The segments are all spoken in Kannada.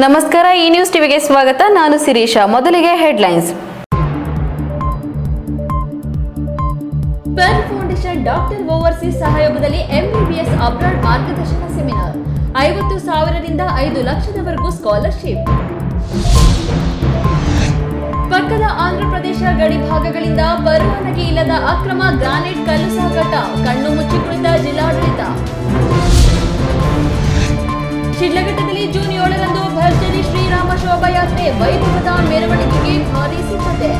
ನಮಸ್ಕಾರ, ಈ ನ್ಯೂಸ್ ಟಿವಿಗೆ ಸ್ವಾಗತ. ನಾನು ಶಿರೀಷಾ. ಮೊದಲಿಗೆ headlines. Pen foundation doctor overseas ಸಹಯೋಗದಲ್ಲಿ ಎಂಬಿಬಿಎಸ್ ಅಬ್ರಾಡ್ ಮಾರ್ಗದರ್ಶನ ಸೆಮಿನಾರ್. 50,000 ರಿಂದ 5 ಲಕ್ಷದವರೆಗೂ ಸ್ಕಾಲರ್ಶಿಪ್. ಪಕ್ಕದ ಆಂಧ್ರಪ್ರದೇಶ ಗಡಿ ಭಾಗಗಳಿಂದ ಪರವಾನಗಿ ಇಲ್ಲದ ಅಕ್ರಮ ಗ್ರಾನೈಟ್ ಕಲ್ಲು ಸಾಗಾಟ. ಕಣ್ಣು ಮುಚ್ಚಿ ಕುಳಿತ ಜಿಲ್ಲಾಡಳಿತ. ಶಿಡ್ಲಘಟ್ಟದಲ್ಲಿ ಜೂನ್ 7ರಂದು ಭರ್ಜರಿ ಶ್ರೀರಾಮ ಶೋಭಾಯಾತ್ರೆ. ವೈಭವದ ಮೆರವಣಿಗೆಗೆ ಭಾರೀ ಸಿದ್ಧತೆ.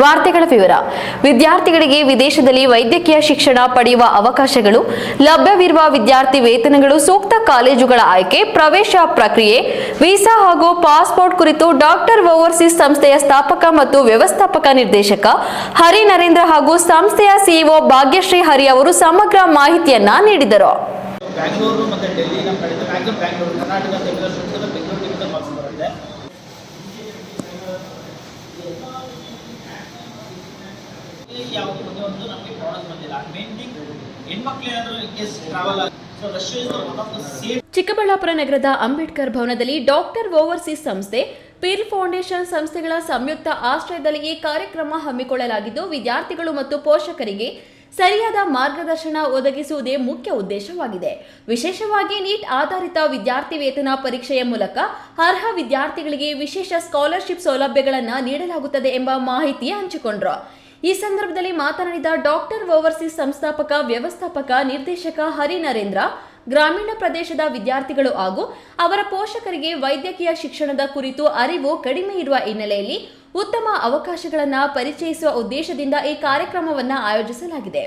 ವಾರ್ತೆಗಳ ವಿವರ. ವಿದ್ಯಾರ್ಥಿಗಳಿಗೆ ವಿದೇಶದಲ್ಲಿ ವೈದ್ಯಕೀಯ ಶಿಕ್ಷಣ ಪಡೆಯುವ ಅವಕಾಶಗಳು, ಲಭ್ಯವಿರುವ ವಿದ್ಯಾರ್ಥಿ ವೇತನಗಳು, ಸೂಕ್ತ ಕಾಲೇಜುಗಳ ಆಯ್ಕೆ, ಪ್ರವೇಶ ಪ್ರಕ್ರಿಯೆ, ವೀಸಾ ಹಾಗೂ ಪಾಸ್ಪೋರ್ಟ್ ಕುರಿತು ಡಾಕ್ಟರ್ ಓವರ್ಸೀಸ್ ಸಂಸ್ಥೆಯ ಸ್ಥಾಪಕ ಮತ್ತು ವ್ಯವಸ್ಥಾಪಕ ನಿರ್ದೇಶಕ ಹರಿ ನರೇಂದ್ರ ಹಾಗೂ ಸಂಸ್ಥೆಯ ಸಿಇಒ ಭಾಗ್ಯಶ್ರೀ ಹರಿ ಅವರು ಸಮಗ್ರ ಮಾಹಿತಿಯನ್ನ ನೀಡಿದರು. ಬೆಂಗಳೂರು ಮತ್ತು ಡೆಲ್ಲಿ ನಮ್ಮ ಕಡೆ ಮ್ಯಾಕ್ಸಿಮಮ್ ಬೆಂಗಳೂರು ಕರ್ನಾಟಕ ಬೆಂಗಳೂರು ಮಾರ್ಕ್ಸ್ ಬರುತ್ತೆ. ಯಾವುದು ಒಂದು ನಮಗೆ ಪ್ರಾಬ್ಲಮ್ ಬಂದಿಲ್ಲ. ಮೇನ್ ಥಿಂಗ್ ಹೆಣ್ಮಕ್ಳು ಏನಾದರೂ case travel so Russia is one of the safe. Chikkaballapur ನಗರದ ಅಂಬೇಡ್ಕರ್ ಭವನದಲ್ಲಿ ಡಾಕ್ಟರ್ ಓವರ್ಸೀಸ್ ಸಂಸ್ಥೆ, ಪೀರ್ ಫೌಂಡೇಶನ್ ಸಂಸ್ಥೆಗಳ ಸಂಯುಕ್ತ ಆಶ್ರಯದಲ್ಲಿ ಈ ಕಾರ್ಯಕ್ರಮ ಹಮ್ಮಿಕೊಳ್ಳಲಾಗಿದ್ದು, ವಿದ್ಯಾರ್ಥಿಗಳು ಮತ್ತು ಪೋಷಕರಿಗೆ ಸರಿಯಾದ ಮಾರ್ಗದರ್ಶನ ಒದಗಿಸುವುದೇ ಮುಖ್ಯ ಉದ್ದೇಶವಾಗಿದೆ. ವಿಶೇಷವಾಗಿ ನೀಟ್ ಆಧಾರಿತ ವಿದ್ಯಾರ್ಥಿ ವೇತನ ಪರೀಕ್ಷೆಯ ಮೂಲಕ ಅರ್ಹ ವಿದ್ಯಾರ್ಥಿಗಳಿಗೆ ವಿಶೇಷ ಸ್ಕಾಲರ್ಶಿಪ್ ಸೌಲಭ್ಯಗಳನ್ನು ನೀಡಲಾಗುತ್ತದೆ ಎಂಬ ಮಾಹಿತಿ ಹಂಚಿಕೊಂಡರು. ಈ ಸಂದರ್ಭದಲ್ಲಿ ಮಾತನಾಡಿದ ಡಾಕ್ಟರ್ ಓವರ್ಸೀಸ್ ಸಂಸ್ಥಾಪಕ ವ್ಯವಸ್ಥಾಪಕ ನಿರ್ದೇಶಕ ಹರಿ ನರೇಂದ್ರ, ಗ್ರಾಮೀಣ ಪ್ರದೇಶದ ವಿದ್ಯಾರ್ಥಿಗಳು ಹಾಗೂ ಅವರ ಪೋಷಕರಿಗೆ ವೈದ್ಯಕೀಯ ಶಿಕ್ಷಣದ ಕುರಿತು ಅರಿವು ಕಡಿಮೆ ಇರುವ ಹಿನ್ನೆಲೆಯಲ್ಲಿ ಉತ್ತಮ ಅವಕಾಶಗಳನ್ನು ಪರಿಚಯಿಸುವ ಉದ್ದೇಶದಿಂದ ಈ ಕಾರ್ಯಕ್ರಮವನ್ನು ಆಯೋಜಿಸಲಾಗಿದೆ.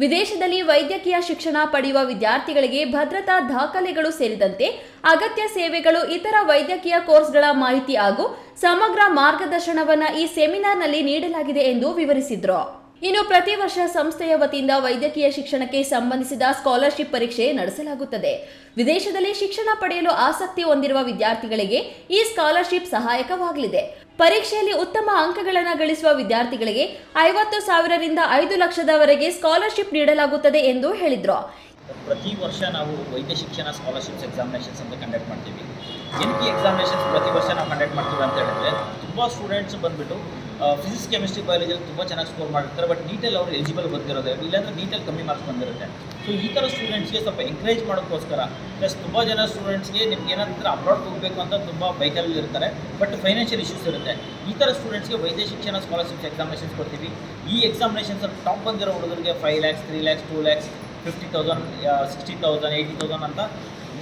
ವಿದೇಶದಲ್ಲಿ ವೈದ್ಯಕೀಯ ಶಿಕ್ಷಣ ಪಡೆಯುವ ವಿದ್ಯಾರ್ಥಿಗಳಿಗೆ ಭದ್ರತಾ ದಾಖಲೆಗಳು ಸೇರಿದಂತೆ ಅಗತ್ಯ ಸೇವೆಗಳು, ಇತರ ವೈದ್ಯಕೀಯ ಕೋರ್ಸ್ಗಳ ಮಾಹಿತಿ ಹಾಗೂ ಸಮಗ್ರ ಮಾರ್ಗದರ್ಶನವನ್ನು ಈ ಸೆಮಿನಾರ್ನಲ್ಲಿ ನೀಡಲಾಗಿದೆ ಎಂದು ವಿವರಿಸಿದರು. ಇನ್ನು ಪ್ರತಿ ವರ್ಷ ಸಂಸ್ಥೆಯ ವತಿಯಿಂದ ವೈದ್ಯಕೀಯ ಶಿಕ್ಷಣಕ್ಕೆ ಸಂಬಂಧಿಸಿದ ಸ್ಕಾಲರ್ಶಿಪ್ ಪರೀಕ್ಷೆ ನಡೆಸಲಾಗುತ್ತದೆ. ವಿದೇಶದಲ್ಲಿ ಶಿಕ್ಷಣ ಪಡೆಯಲು ಆಸಕ್ತಿ ಹೊಂದಿರುವ ವಿದ್ಯಾರ್ಥಿಗಳಿಗೆ ಈ ಸ್ಕಾಲರ್ಶಿಪ್ ಸಹಾಯಕವಾಗಲಿದೆ. ಪರೀಕ್ಷೆಯಲ್ಲಿ ಉತ್ತಮ ಅಂಕಗಳನ್ನು ಗಳಿಸುವ ವಿದ್ಯಾರ್ಥಿಗಳಿಗೆ 50,000 ರಿಂದ 5 ಲಕ್ಷದವರೆಗೆ ಸ್ಕಾಲರ್ಶಿಪ್ ನೀಡಲಾಗುತ್ತದೆ ಎಂದು ಹೇಳಿದರು. ಪ್ರತಿ ವರ್ಷ ನಾವು ವೈದ್ಯ ಶಿಕ್ಷಣ ಸ್ಕಾಲರ್ಶಿಪ್ಸ್ ಎಕ್ಸಾಮಿನೇಷನ್ಸ್ ಅಂತ ಕಂಡಕ್ಟ್ ಮಾಡ್ತೀವಿ. ಏನಕ್ಕೆ ಎಕ್ಸಾಮಿನೇಷನ್ಸ್ ಪ್ರತಿ ವರ್ಷ ನಾವು ಕಂಡಕ್ಟ್ ಮಾಡ್ತೀವಿ ಅಂತ ಹೇಳಿದ್ರೆ, ತುಂಬ ಸ್ಟೂಡೆಂಟ್ಸ್ ಬಂದುಬಿಟ್ಟು ಫಿಸಿಕ್ಸ್, ಕೆಮಿಸ್ಟ್ರಿ, ಬಯಾಲಜಿಯಲ್ಲಿ ತುಂಬ ಚೆನ್ನಾಗಿ ಸ್ಕೋರ್ ಮಾಡಿರ್ತಾರೆ. ಬಟ್ ನೀಟಲ್ಲಿ ಅವರು ಎಲಿಜಿಬಲ್ ಬಂದಿರೋದೇ ಇಲ್ಲಾಂದರೆ ನೀಟಲ್ಲಿ ಕಮ್ಮಿ ಮಾರ್ಕ್ಸ್ ಬಂದಿರುತ್ತೆ. ಸೊ ಈ ಥರ ಸ್ಟೂಡೆಂಟ್ಸ್ಗೆ ಸ್ವಲ್ಪ ಎಂಕರೇಜ್ ಮಾಡೋಕ್ಕೋಸ್ಕರ, ಪ್ಲಸ್ ತುಂಬ ಜನ ಸ್ಟೂಡೆಂಟ್ಸ್ಗೆ ನಿಮ್ಗೆ ಏನಾದರೂ ಅಬ್ರಾಡ್ ಹೋಗಬೇಕು ಅಂತ ತುಂಬ ಬೈಕಲ್ಲಿ ಇರ್ತಾರೆ, ಬಟ್ ಫೈನಾನ್ಷಿಯಲ್ ಇಶ್ಯೂಸ್ ಇರುತ್ತೆ. ಈ ಥರ ಸ್ಟೂಡೆಂಟ್ಸ್ಗೆ ವೈದ್ಯ ಶಿಕ್ಷಣ ಸ್ಕಾಲರ್ಶಿಪ್ಸ್ ಎಕ್ಸಾಮಿನೇಷನ್ಸ್ ಕೊಡ್ತೀವಿ. ಈ ಎಕ್ಸಾಮಿನೇಷನ್ಸಲ್ಲಿ ಟಾಪ್ ಬಂದಿರೋ ಹುಡುಗರಿಗೆ 5 lakhs, 3 lakhs, 2 lakhs, 50,000, 60,000, 80,000 ಅಂತ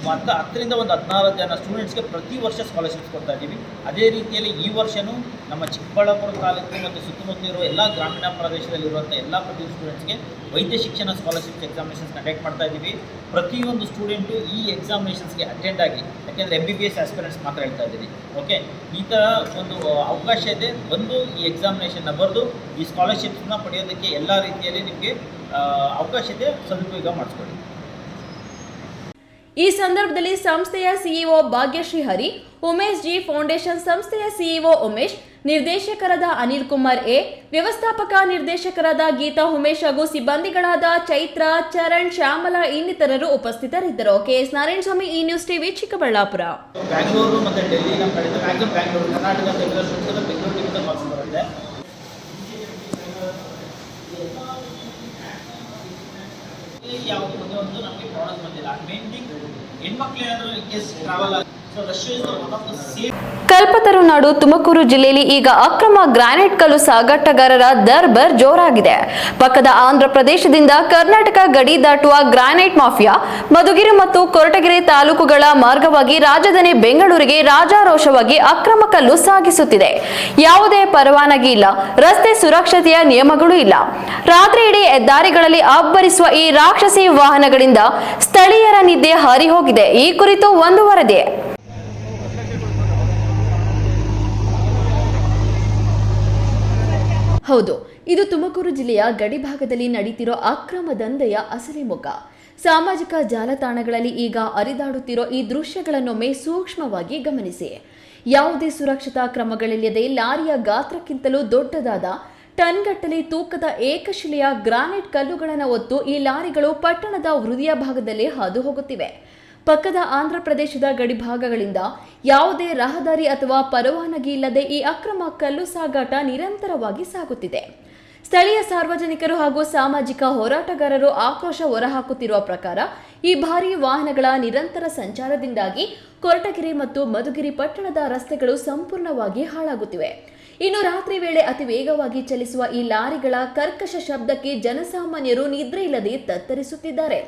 10ರಿಂದ 16 ಜನ ಸ್ಟೂಡೆಂಟ್ಸ್ಗೆ ಪ್ರತಿ ವರ್ಷ ಸ್ಕಾಲರ್ಶಿಪ್ಸ್ ಕೊಡ್ತಾ ಇದ್ದೀವಿ. ಅದೇ ರೀತಿಯಲ್ಲಿ ಈ ವರ್ಷವೂ ನಮ್ಮ ಚಿಕ್ಕಬಳ್ಳಾಪುರ ತಾಲೂಕು ಮತ್ತು ಸುತ್ತಮುತ್ತ ಇರುವ ಎಲ್ಲ ಗ್ರಾಮೀಣ ಪ್ರದೇಶದಲ್ಲಿರುವಂಥ ಎಲ್ಲ ಪ್ರತಿ ಸ್ಟೂಡೆಂಟ್ಸ್ಗೆ ವೈದ್ಯ ಶಿಕ್ಷಣ ಸ್ಕಾಲರ್ಶಿಪ್ಸ್ ಎಕ್ಸಾಮಿನೇಷನ್ಸ್ ಕಂಡಕ್ಟ್ ಮಾಡ್ತಾ ಇದ್ದೀವಿ. ಪ್ರತಿಯೊಂದು ಸ್ಟೂಡೆಂಟು ಈ ಎಕ್ಸಾಮಿನೇಷನ್ಸ್ಗೆ ಅಟೆಂಡ್ ಆಗಿ, ಯಾಕೆಂದರೆ MBBS ಆಸ್ಪಿರೆಂಟ್ಸ್ ಮಾತ್ರ ಹೇಳ್ತಾ ಇದ್ದೀನಿ, ಓಕೆ, ಈ ಥರ ಒಂದು ಅವಕಾಶ ಇದೆ. ಬಂದು ಈ ಎಕ್ಸಾಮಿನೇಷನ್ನ ಬರೆದು ಈ ಸ್ಕಾಲರ್ಶಿಪ್ಸ್ನ ಪಡೆಯೋದಕ್ಕೆ ಎಲ್ಲ ರೀತಿಯಲ್ಲಿ ನಿಮಗೆ ಅವಕಾಶ ಇದೆ, ಸದುಪಯೋಗ ಮಾಡಿಸ್ಕೊಳ್ಳಿ. ಈ ಸಂದರ್ಭದಲ್ಲಿ ಸಂಸ್ಥೆಯ ಸಿಇಒ ಭಾಗ್ಯಶ್ರೀ ಹರಿ, ಉಮೇಶ್ ಜಿ, ಫೌಂಡೇಶನ್ ಸಂಸ್ಥೆಯ ಸಿಇಒ ಉಮೇಶ್, ನಿರ್ದೇಶಕರಾದ ಅನಿಲ್ ಕುಮಾರ್ ಎ, ವ್ಯವಸ್ಥಾಪಕ ನಿರ್ದೇಶಕರಾದ ಗೀತಾ ಉಮೇಶ್ ಹಾಗೂ ಸಿಬ್ಬಂದಿಗಳಾದ ಚೈತ್ರ, ಚರಣ್, ಶ್ಯಾಮಲಾ ಇನ್ನಿತರರು ಉಪಸ್ಥಿತರಿದ್ದರು. KS ನಾರಾಯಣಸ್ವಾಮಿ, ಈ ನ್ಯೂಸ್ ಟಿವಿ, ಚಿಕ್ಕಬಳ್ಳಾಪುರ. ಬೆಂಗಳೂರು ಮತ್ತು ಡೆಲ್ಲಿ ನಮ್ಮ ಕಡೆ ಮ್ಯಾಕ್ಸಿಮಮ್ ಬೆಂಗಳೂರು ಕರ್ನಾಟಕ ಬೆಂಗಳೂರು ಮಾರ್ಕ್ಸ್ ಬರುತ್ತೆ. ಯಾವುದು ಒಂದು ನಮಗೆ ಪ್ರಾಬ್ಲಮ್ ಬಂದಿಲ್ಲ. ಮೇನ್ ಥಿಂಗ್ ಹೆಣ್ಮಕ್ಳು ಏನಾದರೂ case travel so Russia is one of the safe. ಕಲ್ಪತರುನಾಡು ತುಮಕೂರು ಜಿಲ್ಲೆಯಲ್ಲಿ ಈಗ ಅಕ್ರಮ ಗ್ರಾನೈಟ್ ಕಲ್ಲು ಸಾಗಾಟಗಾರರ ದರ್ಬರ್ ಜೋರಾಗಿದೆ. ಪಕ್ಕದ ಆಂಧ್ರ ಪ್ರದೇಶದಿಂದ ಕರ್ನಾಟಕ ಗಡಿ ದಾಟುವ ಗ್ರಾನೈಟ್ ಮಾಫಿಯಾ ಮಧುಗಿರಿ ಮತ್ತು ಕೊರಟಗೆರೆ ತಾಲೂಕುಗಳ ಮಾರ್ಗವಾಗಿ ರಾಜಧಾನಿ ಬೆಂಗಳೂರಿಗೆ ರಾಜಾರೋಷವಾಗಿ ಅಕ್ರಮ ಕಲ್ಲು ಸಾಗಿಸುತ್ತಿದೆ. ಯಾವುದೇ ಪರವಾನಗಿ ಇಲ್ಲ, ರಸ್ತೆ ಸುರಕ್ಷತೆಯ ನಿಯಮಗಳು ಇಲ್ಲ. ರಾತ್ರಿ ಇಡೀ ಹೆದ್ದಾರಿಗಳಲ್ಲಿ ಅಬ್ಬರಿಸುವ ಈ ರಾಕ್ಷಸಿ ವಾಹನಗಳಿಂದ ಸ್ಥಳೀಯರ ನಿದ್ದೆ ಹಾರಿ ಹೋಗಿದೆ. ಈ ಕುರಿತು ಒಂದು ವರದಿ. ಹೌದು, ಇದು ತುಮಕೂರು ಜಿಲ್ಲೆಯ ಗಡಿಭಾಗದಲ್ಲಿ ನಡೀತಿರೋ ಅಕ್ರಮ ದಂಧೆಯ ಅಸಲಿ ಮುಖ. ಸಾಮಾಜಿಕ ಜಾಲತಾಣಗಳಲ್ಲಿ ಈಗ ಹರಿದಾಡುತ್ತಿರೋ ಈ ದೃಶ್ಯಗಳನ್ನೊಮ್ಮೆ ಸೂಕ್ಷ್ಮವಾಗಿ ಗಮನಿಸಿ. ಯಾವುದೇ ಸುರಕ್ಷತಾ ಕ್ರಮಗಳಿಲ್ಲದೆ ಲಾರಿಯ ಗಾತ್ರಕ್ಕಿಂತಲೂ ದೊಡ್ಡದಾದ ಟನ್ಗಟ್ಟಲೆ ತೂಕದ ಏಕಶಿಲೆಯ ಗ್ರಾನೈಟ್ ಕಲ್ಲುಗಳನ್ನು ಹೊತ್ತು ಈ ಲಾರಿಗಳು ಪಟ್ಟಣದ ಹೃದಯ ಭಾಗದಲ್ಲಿ ಹಾದು ಹೋಗುತ್ತಿವೆ. ಪಕ್ಕದ ಆಂಧ್ರಪ್ರದೇಶದ ಗಡಿಭಾಗಗಳಿಂದ ಯಾವುದೇ ರಹದಾರಿ ಅಥವಾ ಪರವಾನಗಿ ಇಲ್ಲದೆ ಈ ಅಕ್ರಮ ಕಲ್ಲು ಸಾಗಾಟ ನಿರಂತರವಾಗಿ ಸಾಗುತ್ತಿದೆ. ಸ್ಥಳೀಯ ಸಾರ್ವಜನಿಕರು ಹಾಗೂ ಸಾಮಾಜಿಕ ಹೋರಾಟಗಾರರು ಆಕ್ರೋಶ ಹೊರಹಾಕುತ್ತಿರುವ ಪ್ರಕಾರ ಈ ಭಾರೀ ವಾಹನಗಳ ನಿರಂತರ ಸಂಚಾರದಿಂದಾಗಿ ಕೊರಟಗೆರೆ ಮತ್ತು ಮಧುಗಿರಿ ಪಟ್ಟಣದ ರಸ್ತೆಗಳು ಸಂಪೂರ್ಣವಾಗಿ ಹಾಳಾಗುತ್ತಿವೆ. ಇನ್ನು ರಾತ್ರಿ ವೇಳೆ ಅತಿ ವೇಗವಾಗಿ ಚಲಿಸುವ ಈ ಲಾರಿಗಳ ಕರ್ಕಶ ಶಬ್ದಕ್ಕೆ ಜನಸಾಮಾನ್ಯರು ನಿದ್ರೆ ಇಲ್ಲದೆ ತತ್ತರಿಸುತ್ತಿದ್ದಾರೆ.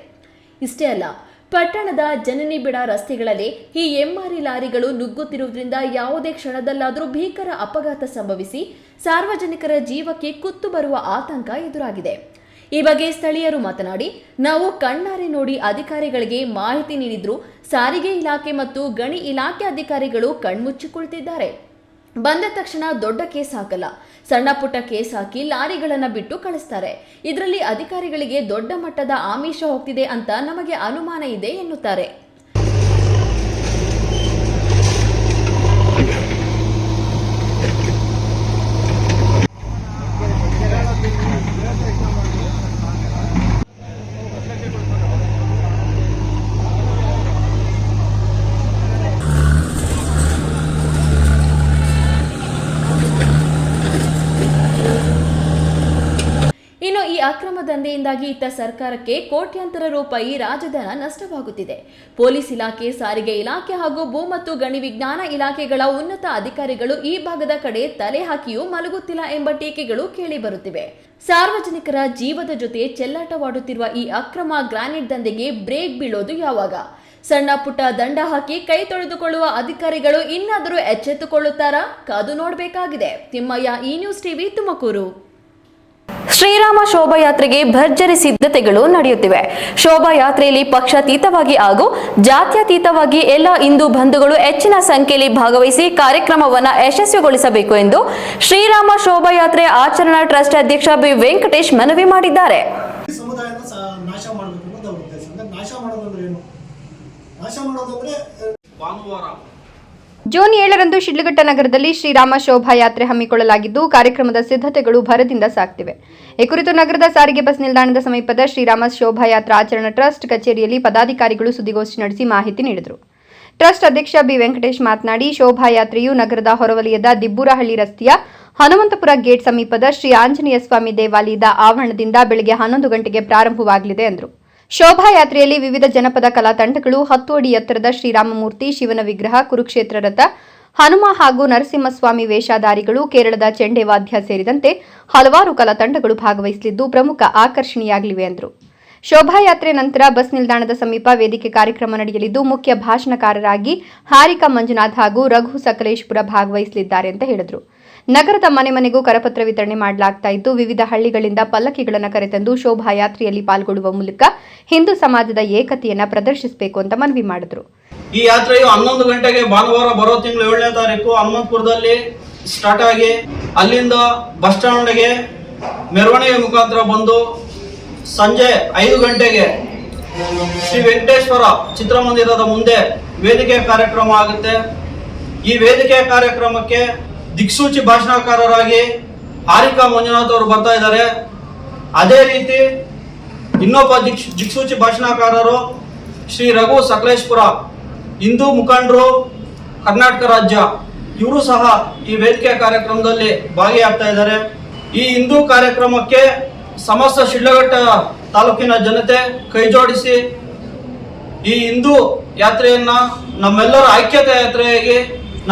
ಇಷ್ಟೇ ಅಲ್ಲ, ಪಟ್ಟಣದ ಜನನಿಬಿಡ ರಸ್ತೆಗಳಲ್ಲಿ ಈ ಎಮ್ಮಾರಿ ಲಾರಿಗಳು ನುಗ್ಗುತ್ತಿರುವುದರಿಂದ ಯಾವುದೇ ಕ್ಷಣದಲ್ಲಾದರೂ ಭೀಕರ ಅಪಘಾತ ಸಂಭವಿಸಿ ಸಾರ್ವಜನಿಕರ ಜೀವಕ್ಕೆ ಕುತ್ತು ಬರುವ ಆತಂಕ ಎದುರಾಗಿದೆ. ಈ ಬಗ್ಗೆ ಸ್ಥಳೀಯರು ಮಾತನಾಡಿ, ನಾವು ಕಣ್ಣಾರೆ ನೋಡಿ ಅಧಿಕಾರಿಗಳಿಗೆ ಮಾಹಿತಿ ನೀಡಿದ್ರು ಸಾರಿಗೆ ಇಲಾಖೆ ಮತ್ತು ಗಣಿ ಇಲಾಖೆ ಅಧಿಕಾರಿಗಳು ಕಣ್ಮುಚ್ಚಿಕೊಳ್ತಿದ್ದಾರೆ. ಬಂದ ತಕ್ಷಣ ದೊಡ್ಡ ಕೇಸ್ ಹಾಕಲ್ಲ, ಸಣ್ಣ ಪುಟ್ಟ ಕೇಸ್ ಹಾಕಿ ಲಾರಿಗಳನ್ನ ಬಿಟ್ಟು ಕಳಿಸ್ತಾರೆ. ಇದರಲ್ಲಿ ಅಧಿಕಾರಿಗಳಿಗೆ ದೊಡ್ಡ ಮಟ್ಟದ ಆಮಿಷ ಹೋಗ್ತಿದೆ ಅಂತ ನಮಗೆ ಅನುಮಾನ ಇದೆ ಎನ್ನುತ್ತಾರೆ. ಇನ್ನು ಈ ಅಕ್ರಮ ದಂಧೆಯಿಂದಾಗಿ ಇತ್ತ ಸರ್ಕಾರಕ್ಕೆ ಕೋಟ್ಯಾಂತರ ರೂಪಾಯಿ ರಾಜಧನ ನಷ್ಟವಾಗುತ್ತಿದೆ. ಪೊಲೀಸ್ ಇಲಾಖೆ, ಸಾರಿಗೆ ಇಲಾಖೆ ಹಾಗೂ ಭೂ ಮತ್ತು ಗಣಿ ವಿಜ್ಞಾನ ಇಲಾಖೆಗಳ ಉನ್ನತ ಅಧಿಕಾರಿಗಳು ಈ ಭಾಗದ ಕಡೆ ತಲೆ ಹಾಕಿಯೂ ಮಲಗುತ್ತಿಲ್ಲ ಎಂಬ ಟೀಕೆಗಳು ಕೇಳಿ ಬರುತ್ತಿವೆ. ಸಾರ್ವಜನಿಕರ ಜೀವದ ಜೊತೆ ಚೆಲ್ಲಾಟವಾಡುತ್ತಿರುವ ಈ ಅಕ್ರಮ ಗ್ರಾನೈಟ್ ದಂಧೆಗೆ ಬ್ರೇಕ್ ಬೀಳೋದು ಯಾವಾಗ? ಸಣ್ಣ ಪುಟ್ಟ ದಂಡ ಹಾಕಿ ಕೈ ತೊಳೆದುಕೊಳ್ಳುವ ಅಧಿಕಾರಿಗಳು ಇನ್ನಾದರೂ ಎಚ್ಚೆತ್ತುಕೊಳ್ಳುತ್ತಾರಾ? ಕಾದು ನೋಡಬೇಕಾಗಿದೆ. ತಿಮ್ಮಯ್ಯ, ಈ ನ್ಯೂಸ್ ಟಿವಿ, ತುಮಕೂರು. ಶ್ರೀರಾಮ ಶೋಭಾಯಾತ್ರೆಗೆ ಭರ್ಜರಿ ಸಿದ್ಧತೆಗಳು ನಡೆಯುತ್ತಿವೆ. ಶೋಭಾಯಾತ್ರೆಯಲ್ಲಿ ಪಕ್ಷಾತೀತವಾಗಿ ಹಾಗೂ ಜಾತ್ಯತೀತವಾಗಿ ಎಲ್ಲ ಹಿಂದೂ ಬಂಧುಗಳು ಹೆಚ್ಚಿನ ಸಂಖ್ಯೆಯಲ್ಲಿ ಭಾಗವಹಿಸಿ ಕಾರ್ಯಕ್ರಮವನ್ನು ಯಶಸ್ವಿಗೊಳಿಸಬೇಕು ಎಂದು ಶ್ರೀರಾಮ ಶೋಭಾಯಾತ್ರೆ ಆಚರಣಾ ಟ್ರಸ್ಟ್ ಅಧ್ಯಕ್ಷ ಬಿ ವೆಂಕಟೇಶ್ ಮನವಿ ಮಾಡಿದ್ದಾರೆ. ಜೂನ್ 7ರಂದು ಶಿಡ್ಲಘಟ್ಟ ನಗರದಲ್ಲಿ ಶ್ರೀರಾಮ ಶೋಭಾಯಾತ್ರೆ ಹಮ್ಮಿಕೊಳ್ಳಲಾಗಿದ್ದು ಕಾರ್ಯಕ್ರಮದ ಸಿದ್ಧತೆಗಳು ಭರದಿಂದ ಸಾಗ್ತಿವೆ. ಈ ಕುರಿತು ನಗರದ ಸಾರಿಗೆ ಬಸ್ ನಿಲ್ದಾಣದ ಸಮೀಪದ ಶ್ರೀರಾಮ ಶೋಭಾಯಾತ್ರಾ ಆಚರಣಾ ಟ್ರಸ್ಟ್ ಕಚೇರಿಯಲ್ಲಿ ಪದಾಧಿಕಾರಿಗಳು ಸುದ್ದಿಗೋಷ್ಠಿ ನಡೆಸಿ ಮಾಹಿತಿ ನೀಡಿದರು. ಟ್ರಸ್ಟ್ ಅಧ್ಯಕ್ಷ ಬಿ ವೆಂಕಟೇಶ್ ಮಾತನಾಡಿ, ಶೋಭಾಯಾತ್ರೆಯು ನಗರದ ಹೊರವಲಯದ ದಿಬ್ಬೂರಹಳ್ಳಿ ರಸ್ತೆಯ ಹನುಮಂತಪುರ ಗೇಟ್ ಸಮೀಪದ ಶ್ರೀ ಆಂಜನೇಯ ಸ್ವಾಮಿ ದೇವಾಲಯದ ಆವರಣದಿಂದ ಬೆಳಗ್ಗೆ 11 ಗಂಟೆಗೆ ಪ್ರಾರಂಭವಾಗಲಿದೆ ಎಂದರು. ಶೋಭಾಯಾತ್ರೆಯಲ್ಲಿ ವಿವಿಧ ಜನಪದ ಕಲಾ ತಂಡಗಳು, 10 ಅಡಿ ಎತ್ತರದ ಶ್ರೀರಾಮಮೂರ್ತಿ, ಶಿವನ ವಿಗ್ರಹ, ಕುರುಕ್ಷೇತ್ರ ರಥ, ಹನುಮ ಹಾಗೂ ನರಸಿಂಹಸ್ವಾಮಿ ವೇಷಧಾರಿಗಳು, ಕೇರಳದ ಚೆಂಡೆ ವಾದ್ಯ ಸೇರಿದಂತೆ ಹಲವಾರು ಕಲಾ ತಂಡಗಳು ಭಾಗವಹಿಸಲಿದ್ದು ಪ್ರಮುಖ ಆಕರ್ಷಣೆಯಾಗಲಿವೆ ಎಂದರು. ಶೋಭಾಯಾತ್ರೆ ನಂತರ ಬಸ್ ನಿಲ್ದಾಣದ ಸಮೀಪ ವೇದಿಕೆ ಕಾರ್ಯಕ್ರಮ ನಡೆಯಲಿದ್ದು ಮುಖ್ಯ ಭಾಷಣಕಾರರಾಗಿ ಹಾರಿಕಾ ಮಂಜುನಾಥ್ ಹಾಗೂ ರಘು ಸಕಲೇಶ್ಪುರ ಭಾಗವಹಿಸಲಿದ್ದಾರೆ ಅಂತ ಹೇಳಿದರು. ನಗರದ ಮನೆ ಮನೆಗೂ ಕರಪತ್ರ ವಿತರಣೆ ಮಾಡಲಾಗ್ತಾ ಇದ್ದು ವಿವಿಧ ಹಳ್ಳಿಗಳಿಂದ ಪಲ್ಲಕ್ಕಿಗಳನ್ನು ಕರೆತಂದು ಶೋಭಾಯಾತ್ರೆಯಲ್ಲಿ ಪಾಲ್ಗೊಳ್ಳುವ ಮೂಲಕ ಹಿಂದೂ ಸಮಾಜದ ಏಕತೆಯನ್ನು ಪ್ರದರ್ಶಿಸಬೇಕು ಅಂತ ಮನವಿ ಮಾಡಿದರು. ಈ ಯಾತ್ರೆಯು 11 ಗಂಟೆಗೆ ಭಾನುವಾರ ಬರೋ ತಿಂಗಳು 7ನೇ ತಾರೀಕು ಹನುಮಂತಪುರದಲ್ಲಿ ಸ್ಟಾರ್ಟ್ ಆಗಿ ಅಲ್ಲಿಂದ ಬಸ್ ಸ್ಟ್ಯಾಂಡ್ಗೆ ಮೆರವಣಿಗೆ ಮುಖಾಂತರ ಬಂದು ಸಂಜೆ 5 ಗಂಟೆಗೆ ಶ್ರೀ ವೆಂಕಟೇಶ್ವರ ಚಿತ್ರಮಂದಿರದ ಮುಂದೆ ವೇದಿಕೆ ಕಾರ್ಯಕ್ರಮ ಆಗುತ್ತೆ. ಈ ವೇದಿಕೆ ಕಾರ್ಯಕ್ರಮಕ್ಕೆ ದಿಕ್ಸೂಚಿ ಭಾಷಣಕಾರರಾಗಿ ಹಾರಿಕಾ ಮಂಜುನಾಥ್ ಅವರು ಬರ್ತಾ ಇದ್ದಾರೆ. ಅದೇ ರೀತಿ ಇನ್ನೊಬ್ಬ ದಿಕ್ಸೂಚಿ ಭಾಷಣಕಾರರು ಶ್ರೀ ರಘು ಸಕಲೇಶ್ಪುರ, ಹಿಂದೂ ಮುಖಂಡರು, ಕರ್ನಾಟಕ ರಾಜ್ಯ, ಇವರು ಸಹ ಈ ವೇದಿಕೆ ಕಾರ್ಯಕ್ರಮದಲ್ಲಿ ಭಾಗಿಯಾಗ್ತಾ ಇದ್ದಾರೆ. ಈ ಹಿಂದೂ ಕಾರ್ಯಕ್ರಮಕ್ಕೆ ಸಮಸ್ತ ಶಿಡ್ಲಘಟ್ಟ ತಾಲೂಕಿನ ಜನತೆ ಕೈಜೋಡಿಸಿ ಈ ಹಿಂದೂ ಯಾತ್ರೆಯನ್ನ ನಮ್ಮೆಲ್ಲರ ಐಕ್ಯತೆ ಯಾತ್ರೆಯಾಗಿ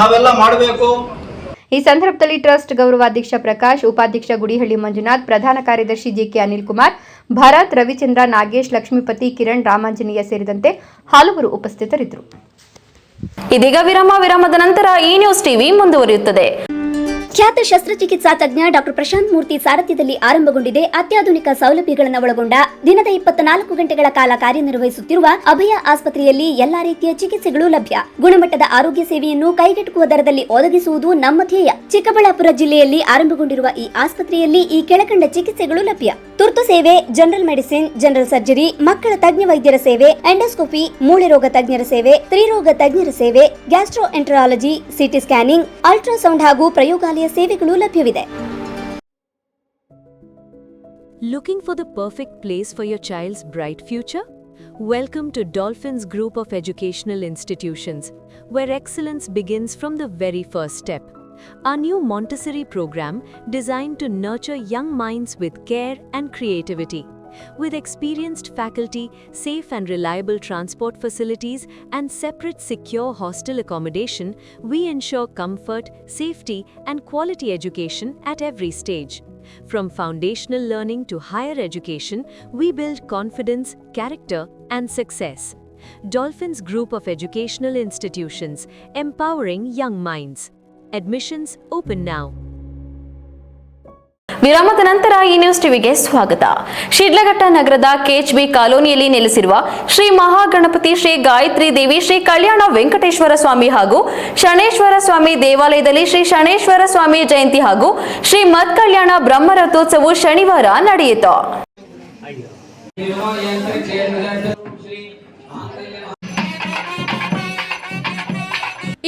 ನಾವೆಲ್ಲ ಮಾಡಬೇಕು. ಈ ಸಂದರ್ಭದಲ್ಲಿ ಟ್ರಸ್ಟ್ ಗೌರವಾಧ್ಯಕ್ಷ ಪ್ರಕಾಶ್, ಉಪಾಧ್ಯಕ್ಷ ಗುಡಿಹಳ್ಳಿ ಮಂಜುನಾಥ್, ಪ್ರಧಾನ ಕಾರ್ಯದರ್ಶಿ ಜಿಕೆ ಅನಿಲ್ ಕುಮಾರ್, ಭರತ್, ರವಿಚಂದ್ರ, ನಾಗೇಶ್, ಲಕ್ಷ್ಮೀಪತಿ, ಕಿರಣ್, ರಾಮಾಂಜನೇಯ ಸೇರಿದಂತೆ ಹಲವರು ಉಪಸ್ಥಿತರಿದ್ದರು. ಇದೀಗ ವಿರಾಮದ ನಂತರ ಈ ನ್ಯೂಸ್ ಟಿವಿ ಮುಂದುವರಿಯುತ್ತದೆ. ಖ್ಯಾತ ಶಸ್ತ್ರಚಿಕಿತ್ಸಾ ತಜ್ಞ ಡಾಕ್ಟರ್ ಪ್ರಶಾಂತ್ ಮೂರ್ತಿ ಸಾರಥ್ಯದಲ್ಲಿ ಆರಂಭಗೊಂಡಿದೆ ಅತ್ಯಾಧುನಿಕ ಸೌಲಭ್ಯಗಳನ್ನು ಒಳಗೊಂಡ ದಿನದ 24 ಗಂಟೆಗಳ ಕಾಲ ಕಾರ್ಯನಿರ್ವಹಿಸುತ್ತಿರುವ ಅಭಯ ಆಸ್ಪತ್ರೆಯಲ್ಲಿ ಎಲ್ಲಾ ರೀತಿಯ ಚಿಕಿತ್ಸೆಗಳು ಲಭ್ಯ. ಗುಣಮಟ್ಟದ ಆರೋಗ್ಯ ಸೇವೆಯನ್ನು ಕೈಗೆಟುಕುವ ದರದಲ್ಲಿ ಒದಗಿಸುವುದು ನಮ್ಮ ಧ್ಯೇಯ. ಚಿಕ್ಕಬಳ್ಳಾಪುರ ಜಿಲ್ಲೆಯಲ್ಲಿ ಆರಂಭಗೊಂಡಿರುವ ಈ ಆಸ್ಪತ್ರೆಯಲ್ಲಿ ಈ ಕೆಳಕಂಡ ಚಿಕಿತ್ಸೆಗಳು ಲಭ್ಯ: ತುರ್ತು ಸೇವೆ, ಜನರಲ್ ಮೆಡಿಸಿನ್, ಜನರಲ್ ಸರ್ಜರಿ, ಮಕ್ಕಳ ತಜ್ಞ ವೈದ್ಯರ ಸೇವೆ, ಎಂಡೋಸ್ಕೋಪಿ, ಮೂಳೆ ರೋಗ ತಜ್ಞರ ಸೇವೆ, ಸ್ತ್ರೀರೋಗ ತಜ್ಞರ ಸೇವೆ, ಗ್ಯಾಸ್ಟ್ರೋಎಂಟರಾಲಜಿ, ಸಿಟಿ ಸ್ಕ್ಯಾನಿಂಗ್, ಅಲ್ಟ್ರಾಸೌಂಡ್ ಹಾಗೂ ಪ್ರಯೋಗಾಲಯ ಸೇವೆಗಳು ಲಭ್ಯವಿದೆ. Looking for the perfect place for your child's bright future? Welcome to Dolphins Group of Educational Institutions, where excellence begins from the very first step. Our new Montessori program designed to nurture young minds with care and creativity. With experienced faculty, safe and reliable transport facilities, and separate secure hostel accommodation, we ensure comfort, safety, and quality education at every stage. From foundational learning to higher education, we build confidence, character, and success. Dolphins Group of Educational Institutions, empowering young minds. Admissions open now. ವಿರಾಮದ ನಂತರ ಈ ನ್ಯೂಸ್ ಟಿವಿಗೆ ಸ್ವಾಗತ. ಶಿಡ್ಲಘಟ್ಟ ನಗರದ ಕೆಎಚ್ಬಿ ಕಾಲೋನಿಯಲ್ಲಿ ನೆಲೆಸಿರುವ ಶ್ರೀ ಮಹಾಗಣಪತಿ ಶ್ರೀ ಗಾಯತ್ರಿ ದೇವಿ ಶ್ರೀ ಕಲ್ಯಾಣ ವೆಂಕಟೇಶ್ವರ ಸ್ವಾಮಿ ಹಾಗೂ ಶನೇಶ್ವರ ಸ್ವಾಮಿ ದೇವಾಲಯದಲ್ಲಿ ಶ್ರೀ ಶನೇಶ್ವರ ಸ್ವಾಮಿ ಜಯಂತಿ ಹಾಗೂ ಶ್ರೀ ಮತ್ ಕಲ್ಯಾಣ ಬ್ರಹ್ಮರಥೋತ್ಸವ ಶನಿವಾರ ನಡೆಯಿತು.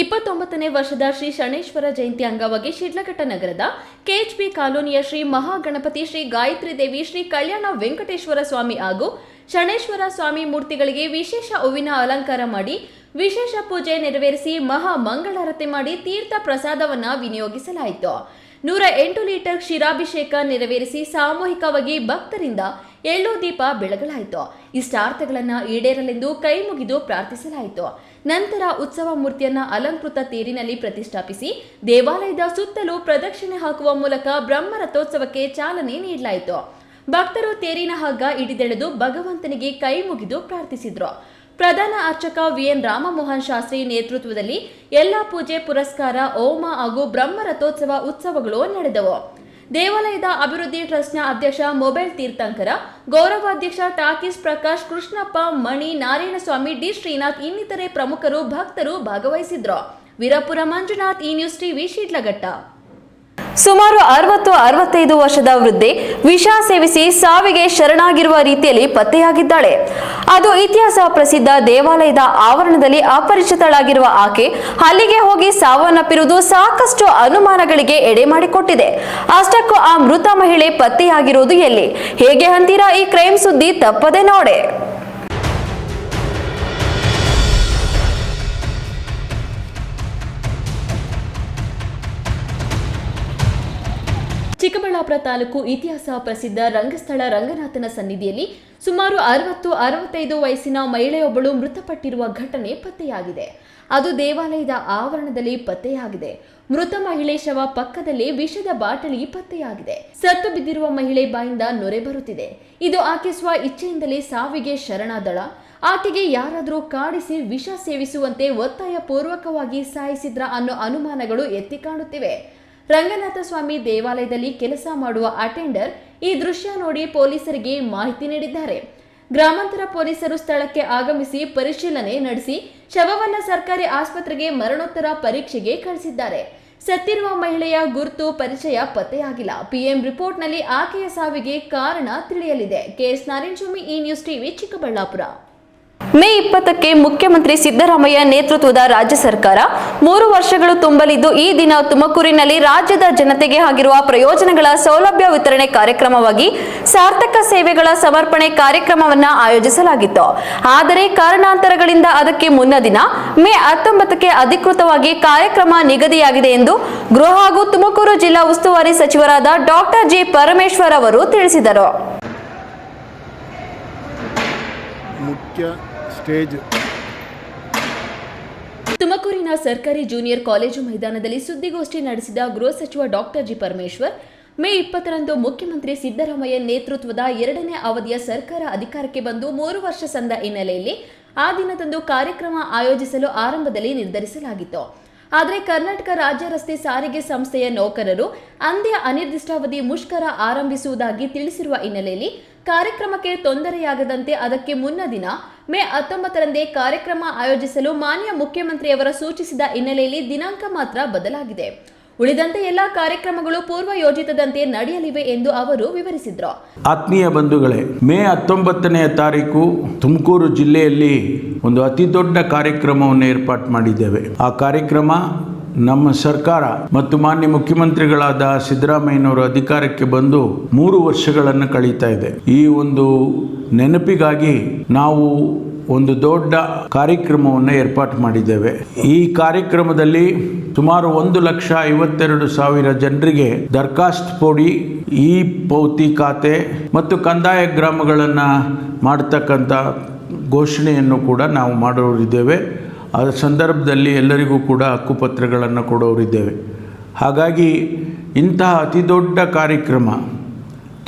29ನೇ ವರ್ಷದ ಶ್ರೀ ಶನೇಶ್ವರ ಜಯಂತಿ ಅಂಗವಾಗಿ ಶಿಡ್ಲಘಟ್ಟ ನಗರದ ಕೆಎಚ್ಬಿ ಕಾಲೋನಿಯ ಶ್ರೀ ಮಹಾಗಣಪತಿ ಶ್ರೀ ಗಾಯತ್ರಿ ದೇವಿ ಶ್ರೀ ಕಲ್ಯಾಣ ವೆಂಕಟೇಶ್ವರ ಸ್ವಾಮಿ ಹಾಗೂ ಶನೇಶ್ವರ ಸ್ವಾಮಿ ಮೂರ್ತಿಗಳಿಗೆ ವಿಶೇಷ ಹೂವಿನ ಅಲಂಕಾರ ಮಾಡಿ ವಿಶೇಷ ಪೂಜೆ ನೆರವೇರಿಸಿ ಮಹಾ ಮಂಗಳಾರತಿ ಮಾಡಿ ತೀರ್ಥ ಪ್ರಸಾದವನ್ನ ವಿನಿಯೋಗಿಸಲಾಯಿತು. 108 ಲೀಟರ್ ಕ್ಷೀರಾಭಿಷೇಕ ನೆರವೇರಿಸಿ ಸಾಮೂಹಿಕವಾಗಿ ಭಕ್ತರಿಂದ ಎಳ್ಳು ದೀಪ ಬೆಳಗಲಾಯಿತು. ಇಷ್ಟಾರ್ಥಗಳನ್ನು ಈಡೇರಲೆಂದು ಕೈ ಮುಗಿದು ಪ್ರಾರ್ಥಿಸಲಾಯಿತು. ನಂತರ ಉತ್ಸವ ಮೂರ್ತಿಯನ್ನ ಅಲಂಕೃತ ತೇರಿನಲ್ಲಿ ಪ್ರತಿಷ್ಠಾಪಿಸಿ ದೇವಾಲಯದ ಸುತ್ತಲೂ ಪ್ರದಕ್ಷಿಣೆ ಹಾಕುವ ಮೂಲಕ ಬ್ರಹ್ಮರಥೋತ್ಸವಕ್ಕೆ ಚಾಲನೆ ನೀಡಲಾಯಿತು. ಭಕ್ತರು ತೇರಿನ ಹಗ್ಗ ಹಿಡಿದೆಳೆದು ಭಗವಂತನಿಗೆ ಕೈ ಮುಗಿದು ಪ್ರಾರ್ಥಿಸಿದ್ರು. ಪ್ರಧಾನ ಅರ್ಚಕ ವಿಎನ್ ರಾಮಮೋಹನ್ ಶಾಸ್ತ್ರಿ ನೇತೃತ್ವದಲ್ಲಿ ಎಲ್ಲಾ ಪೂಜೆ, ಪುರಸ್ಕಾರ, ಹೋಮ ಹಾಗೂ ಬ್ರಹ್ಮರಥೋತ್ಸವ ಉತ್ಸವಗಳು ನಡೆದವು. ದೇವಾಲಯದ ಅಭಿವೃದ್ಧಿ ಟ್ರಸ್ಟ್ನ ಅಧ್ಯಕ್ಷ ಮೊಬೈಲ್ ತೀರ್ಥಂಕರ, ಗೌರವಾಧ್ಯಕ್ಷ ಟಾಕೀಸ್ ಪ್ರಕಾಶ್, ಕೃಷ್ಣಪ್ಪ, ಮಣಿ, ನಾರಾಯಣಸ್ವಾಮಿ, ಡಿ ಶ್ರೀನಾಥ್ ಇನ್ನಿತರೆ ಪ್ರಮುಖರು ಭಕ್ತರು ಭಾಗವಹಿಸಿದ್ರು. ವೀರಪುರ ಮಂಜುನಾಥ್, ಈ ನ್ಯೂಸ್ ಟಿವಿ, ಶಿಡ್ಲಘಟ್ಟ. ಸುಮಾರು 60-65 ವರ್ಷದ ವೃದ್ಧೆ ವಿಷ ಸೇವಿಸಿ ಸಾವಿಗೆ ಶರಣಾಗಿರುವ ರೀತಿಯಲ್ಲಿ ಪತ್ತೆಯಾಗಿದ್ದಾಳೆ. ಅದು ಇತಿಹಾಸ ಪ್ರಸಿದ್ಧ ದೇವಾಲಯದ ಆವರಣದಲ್ಲಿ ಅಪರಿಚಿತಳಾಗಿರುವ ಆಕೆ ಅಲ್ಲಿಗೆ ಹೋಗಿ ಸಾವನ್ನಪ್ಪಿರುವುದು ಸಾಕಷ್ಟು ಅನುಮಾನಗಳಿಗೆ ಎಡೆ ಮಾಡಿಕೊಟ್ಟಿದೆ. ಅಷ್ಟಕ್ಕೂ ಆ ಮೃತ ಮಹಿಳೆ ಪತ್ತೆಯಾಗಿರುವುದು ಎಲ್ಲಿ, ಹೇಗೆ ಅಂತೀರಾ? ಈ ಕ್ರೈಮ್ ಸುದ್ದಿ ತಪ್ಪದೆ ನೋಡೆ. ಚಿಕ್ಕಬಳ್ಳಾಪುರ ತಾಲೂಕು ಇತಿಹಾಸ ಪ್ರಸಿದ್ಧ ರಂಗಸ್ಥಳ ರಂಗನಾಥನ ಸನ್ನಿಧಿಯಲ್ಲಿ ಸುಮಾರು 60-65 ವಯಸ್ಸಿನ ಮಹಿಳೆಯೊಬ್ಬಳು ಮೃತಪಟ್ಟಿರುವ ಘಟನೆ ಪತ್ತೆಯಾಗಿದೆ. ಅದು ದೇವಾಲಯದ ಆವರಣದಲ್ಲಿ ಪತ್ತೆಯಾಗಿದೆ. ಮೃತ ಮಹಿಳೆ ಶವ ಪಕ್ಕದಲ್ಲಿ ವಿಷದ ಬಾಟಲಿ ಪತ್ತೆಯಾಗಿದೆ. ಸತ್ತು ಬಿದ್ದಿರುವ ಮಹಿಳೆ ಬಾಯಿಂದ ನೊರೆ ಬರುತ್ತಿದೆ. ಇದು ಆಕೆ ಸ್ವ ಇಚ್ಛೆಯಿಂದಲೇ ಸಾವಿಗೆ ಶರಣಾದಳ? ಆಕೆಗೆ ಯಾರಾದರೂ ಕಾಡಿಸಿ ವಿಷ ಸೇವಿಸುವಂತೆ ಒತ್ತಾಯ ಪೂರ್ವಕವಾಗಿ ಸಾಯಿಸಿದ್ರ ಅನ್ನೋ ಅನುಮಾನಗಳು ಎತ್ತಿ ಕಾಣುತ್ತಿವೆ. ರಂಗನಾಥ ಸ್ವಾಮಿ ದೇವಾಲಯದಲ್ಲಿ ಕೆಲಸ ಮಾಡುವ ಅಟೆಂಡರ್ ಈ ದೃಶ್ಯ ನೋಡಿ ಪೊಲೀಸರಿಗೆ ಮಾಹಿತಿ ನೀಡಿದ್ದಾರೆ. ಗ್ರಾಮಾಂತರ ಪೊಲೀಸರು ಸ್ಥಳಕ್ಕೆ ಆಗಮಿಸಿ ಪರಿಶೀಲನೆ ನಡೆಸಿ ಶವವನ್ನ ಸರ್ಕಾರಿ ಆಸ್ಪತ್ರೆಗೆ ಮರಣೋತ್ತರ ಪರೀಕ್ಷೆಗೆ ಕಳಿಸಿದ್ದಾರೆ. ಸತ್ತಿರುವ ಮಹಿಳೆಯ ಗುರುತು, ಪರಿಚಯ ಪತ್ತೆಯಾಗಿಲ್ಲ. ಪಿಎಂ ರಿಪೋರ್ಟ್ನಲ್ಲಿ ಆಕೆಯ ಸಾವಿಗೆ ಕಾರಣ ತಿಳಿಯಲಿದೆ. ಕೆಎಸ್ ನಾರಾಯಣಸ್ವಾಮಿ, ಈ ನ್ಯೂಸ್ ಟಿವಿ, ಚಿಕ್ಕಬಳ್ಳಾಪುರ. ಮೇ 20ಕ್ಕೆ ಮುಖ್ಯಮಂತ್ರಿ ಸಿದ್ದರಾಮಯ್ಯ ನೇತೃತ್ವದ ರಾಜ್ಯ ಸರ್ಕಾರ 3 ವರ್ಷಗಳು ತುಂಬಲಿದ್ದು, ಈ ದಿನ ತುಮಕೂರಿನಲ್ಲಿ ರಾಜ್ಯದ ಜನತೆಗೆ ಆಗಿರುವ ಪ್ರಯೋಜನಗಳ ಸೌಲಭ್ಯ ವಿತರಣೆ ಕಾರ್ಯಕ್ರಮವಾಗಿ ಸಾರ್ಥಕ ಸೇವೆಗಳ ಸಮರ್ಪಣೆ ಕಾರ್ಯಕ್ರಮವನ್ನು ಆಯೋಜಿಸಲಾಗಿತ್ತು. ಆದರೆ ಕಾರಣಾಂತರಗಳಿಂದ ಅದಕ್ಕೆ ಮುನ್ನ ದಿನ ಮೇ 19ಕ್ಕೆ ಅಧಿಕೃತವಾಗಿ ಕಾರ್ಯಕ್ರಮ ನಿಗದಿಯಾಗಿದೆ ಎಂದು ಗೃಹ ಹಾಗೂ ತುಮಕೂರು ಜಿಲ್ಲಾ ಉಸ್ತುವಾರಿ ಸಚಿವರಾದ ಡಾಕ್ಟರ್ ಜಿ ಪರಮೇಶ್ವರ್ ಅವರು ತಿಳಿಸಿದರು. ತುಮಕೂರಿನ ಸರ್ಕಾರಿ ಜೂನಿಯರ್ ಕಾಲೇಜು ಮೈದಾನದಲ್ಲಿ ಸುದ್ದಿಗೋಷ್ಠಿ ನಡೆಸಿದ ಗೃಹ ಸಚಿವ ಡಾಕ್ಟರ್ ಜಿ ಪರಮೇಶ್ವರ್, ಮೇ 20ರಂದು ಮುಖ್ಯಮಂತ್ರಿ ಸಿದ್ದರಾಮಯ್ಯ ನೇತೃತ್ವದ 2ನೇ ಅವಧಿಯ ಸರ್ಕಾರ ಅಧಿಕಾರಕ್ಕೆ ಬಂದು 3 ವರ್ಷ ಸಂದ ಹಿನ್ನೆಲೆಯಲ್ಲಿ ಆ ದಿನದಂದು ಕಾರ್ಯಕ್ರಮ ಆಯೋಜಿಸಲು ಆರಂಭದಲ್ಲಿ ನಿರ್ಧರಿಸಲಾಗಿತ್ತು. ಆದರೆ ಕರ್ನಾಟಕ ರಾಜ್ಯ ರಸ್ತೆ ಸಾರಿಗೆ ಸಂಸ್ಥೆಯ ನೌಕರರು ಅಂದೇ ಅನಿರ್ದಿಷ್ಟಾವಧಿ ಮುಷ್ಕರ ಆರಂಭಿಸುವುದಾಗಿ ತಿಳಿಸಿರುವ ಹಿನ್ನೆಲೆಯಲ್ಲಿ ಕಾರ್ಯಕ್ರಮಕ್ಕೆ ತೊಂದರೆಯಾಗದಂತೆ ಅದಕ್ಕೆ ಮುನ್ನ ದಿನ ಮೇ 19ರಂದೇ ಕಾರ್ಯಕ್ರಮ ಆಯೋಜಿಸಲು ಮಾನ್ಯ ಮುಖ್ಯಮಂತ್ರಿಯವರ ಸೂಚಿಸಿದ ಹಿನ್ನೆಲೆಯಲ್ಲಿ ದಿನಾಂಕ ಮಾತ್ರ ಬದಲಾಗಿದೆ. ಉಳಿದಂತೆ ಎಲ್ಲ ಕಾರ್ಯಕ್ರಮಗಳು ಪೂರ್ವ ಯೋಜಿತದಂತೆ ನಡೆಯಲಿವೆ ಎಂದು ಅವರು ವಿವರಿಸಿದರು. ಆತ್ಮೀಯ ಬಂಧುಗಳೇ, ಮೇ 19ನೇ ತಾರೀಕು ತುಮಕೂರು ಜಿಲ್ಲೆಯಲ್ಲಿ ಒಂದು ಅತಿ ದೊಡ್ಡ ಕಾರ್ಯಕ್ರಮವನ್ನು ಏರ್ಪಾటు ಮಾಡಿದ್ದೇವೆ. ಆ ಕಾರ್ಯಕ್ರಮ ನಮ್ಮ ಸರ್ಕಾರ ಮತ್ತು ಮಾನ್ಯ ಮುಖ್ಯಮಂತ್ರಿಗಳಾದ ಸಿದ್ದರಾಮಯ್ಯನವರು ಅಧಿಕಾರಕ್ಕೆ ಬಂದು 3 ವರ್ಷಗಳನ್ನು ಕಳೀತಾ ಇದೆ. ಈ ಒಂದು ನೆನಪಿಗಾಗಿ ನಾವು ಒಂದು ದೊಡ್ಡ ಕಾರ್ಯಕ್ರಮವನ್ನು ಏರ್ಪಾಟು ಮಾಡಿದ್ದೇವೆ. ಈ ಕಾರ್ಯಕ್ರಮದಲ್ಲಿ ಸುಮಾರು 1,52,000 ಜನರಿಗೆ ದರ್ಖಾಸ್ತ್ ಪೋಡಿ, ಈ ಪೌತಿ ಖಾತೆ ಮತ್ತು ಕಂದಾಯ ಗ್ರಾಮಗಳನ್ನು ಮಾಡತಕ್ಕಂಥ ಘೋಷಣೆಯನ್ನು ಕೂಡ ನಾವು ಮಾಡೋರಿದ್ದೇವೆ. ಅದರ ಸಂದರ್ಭದಲ್ಲಿ ಎಲ್ಲರಿಗೂ ಕೂಡ ಹಕ್ಕುಪತ್ರಗಳನ್ನು ಕೊಡೋರಿದ್ದೇವೆ. ಹಾಗಾಗಿ ಇಂತಹ ಅತಿ ದೊಡ್ಡ ಕಾರ್ಯಕ್ರಮ,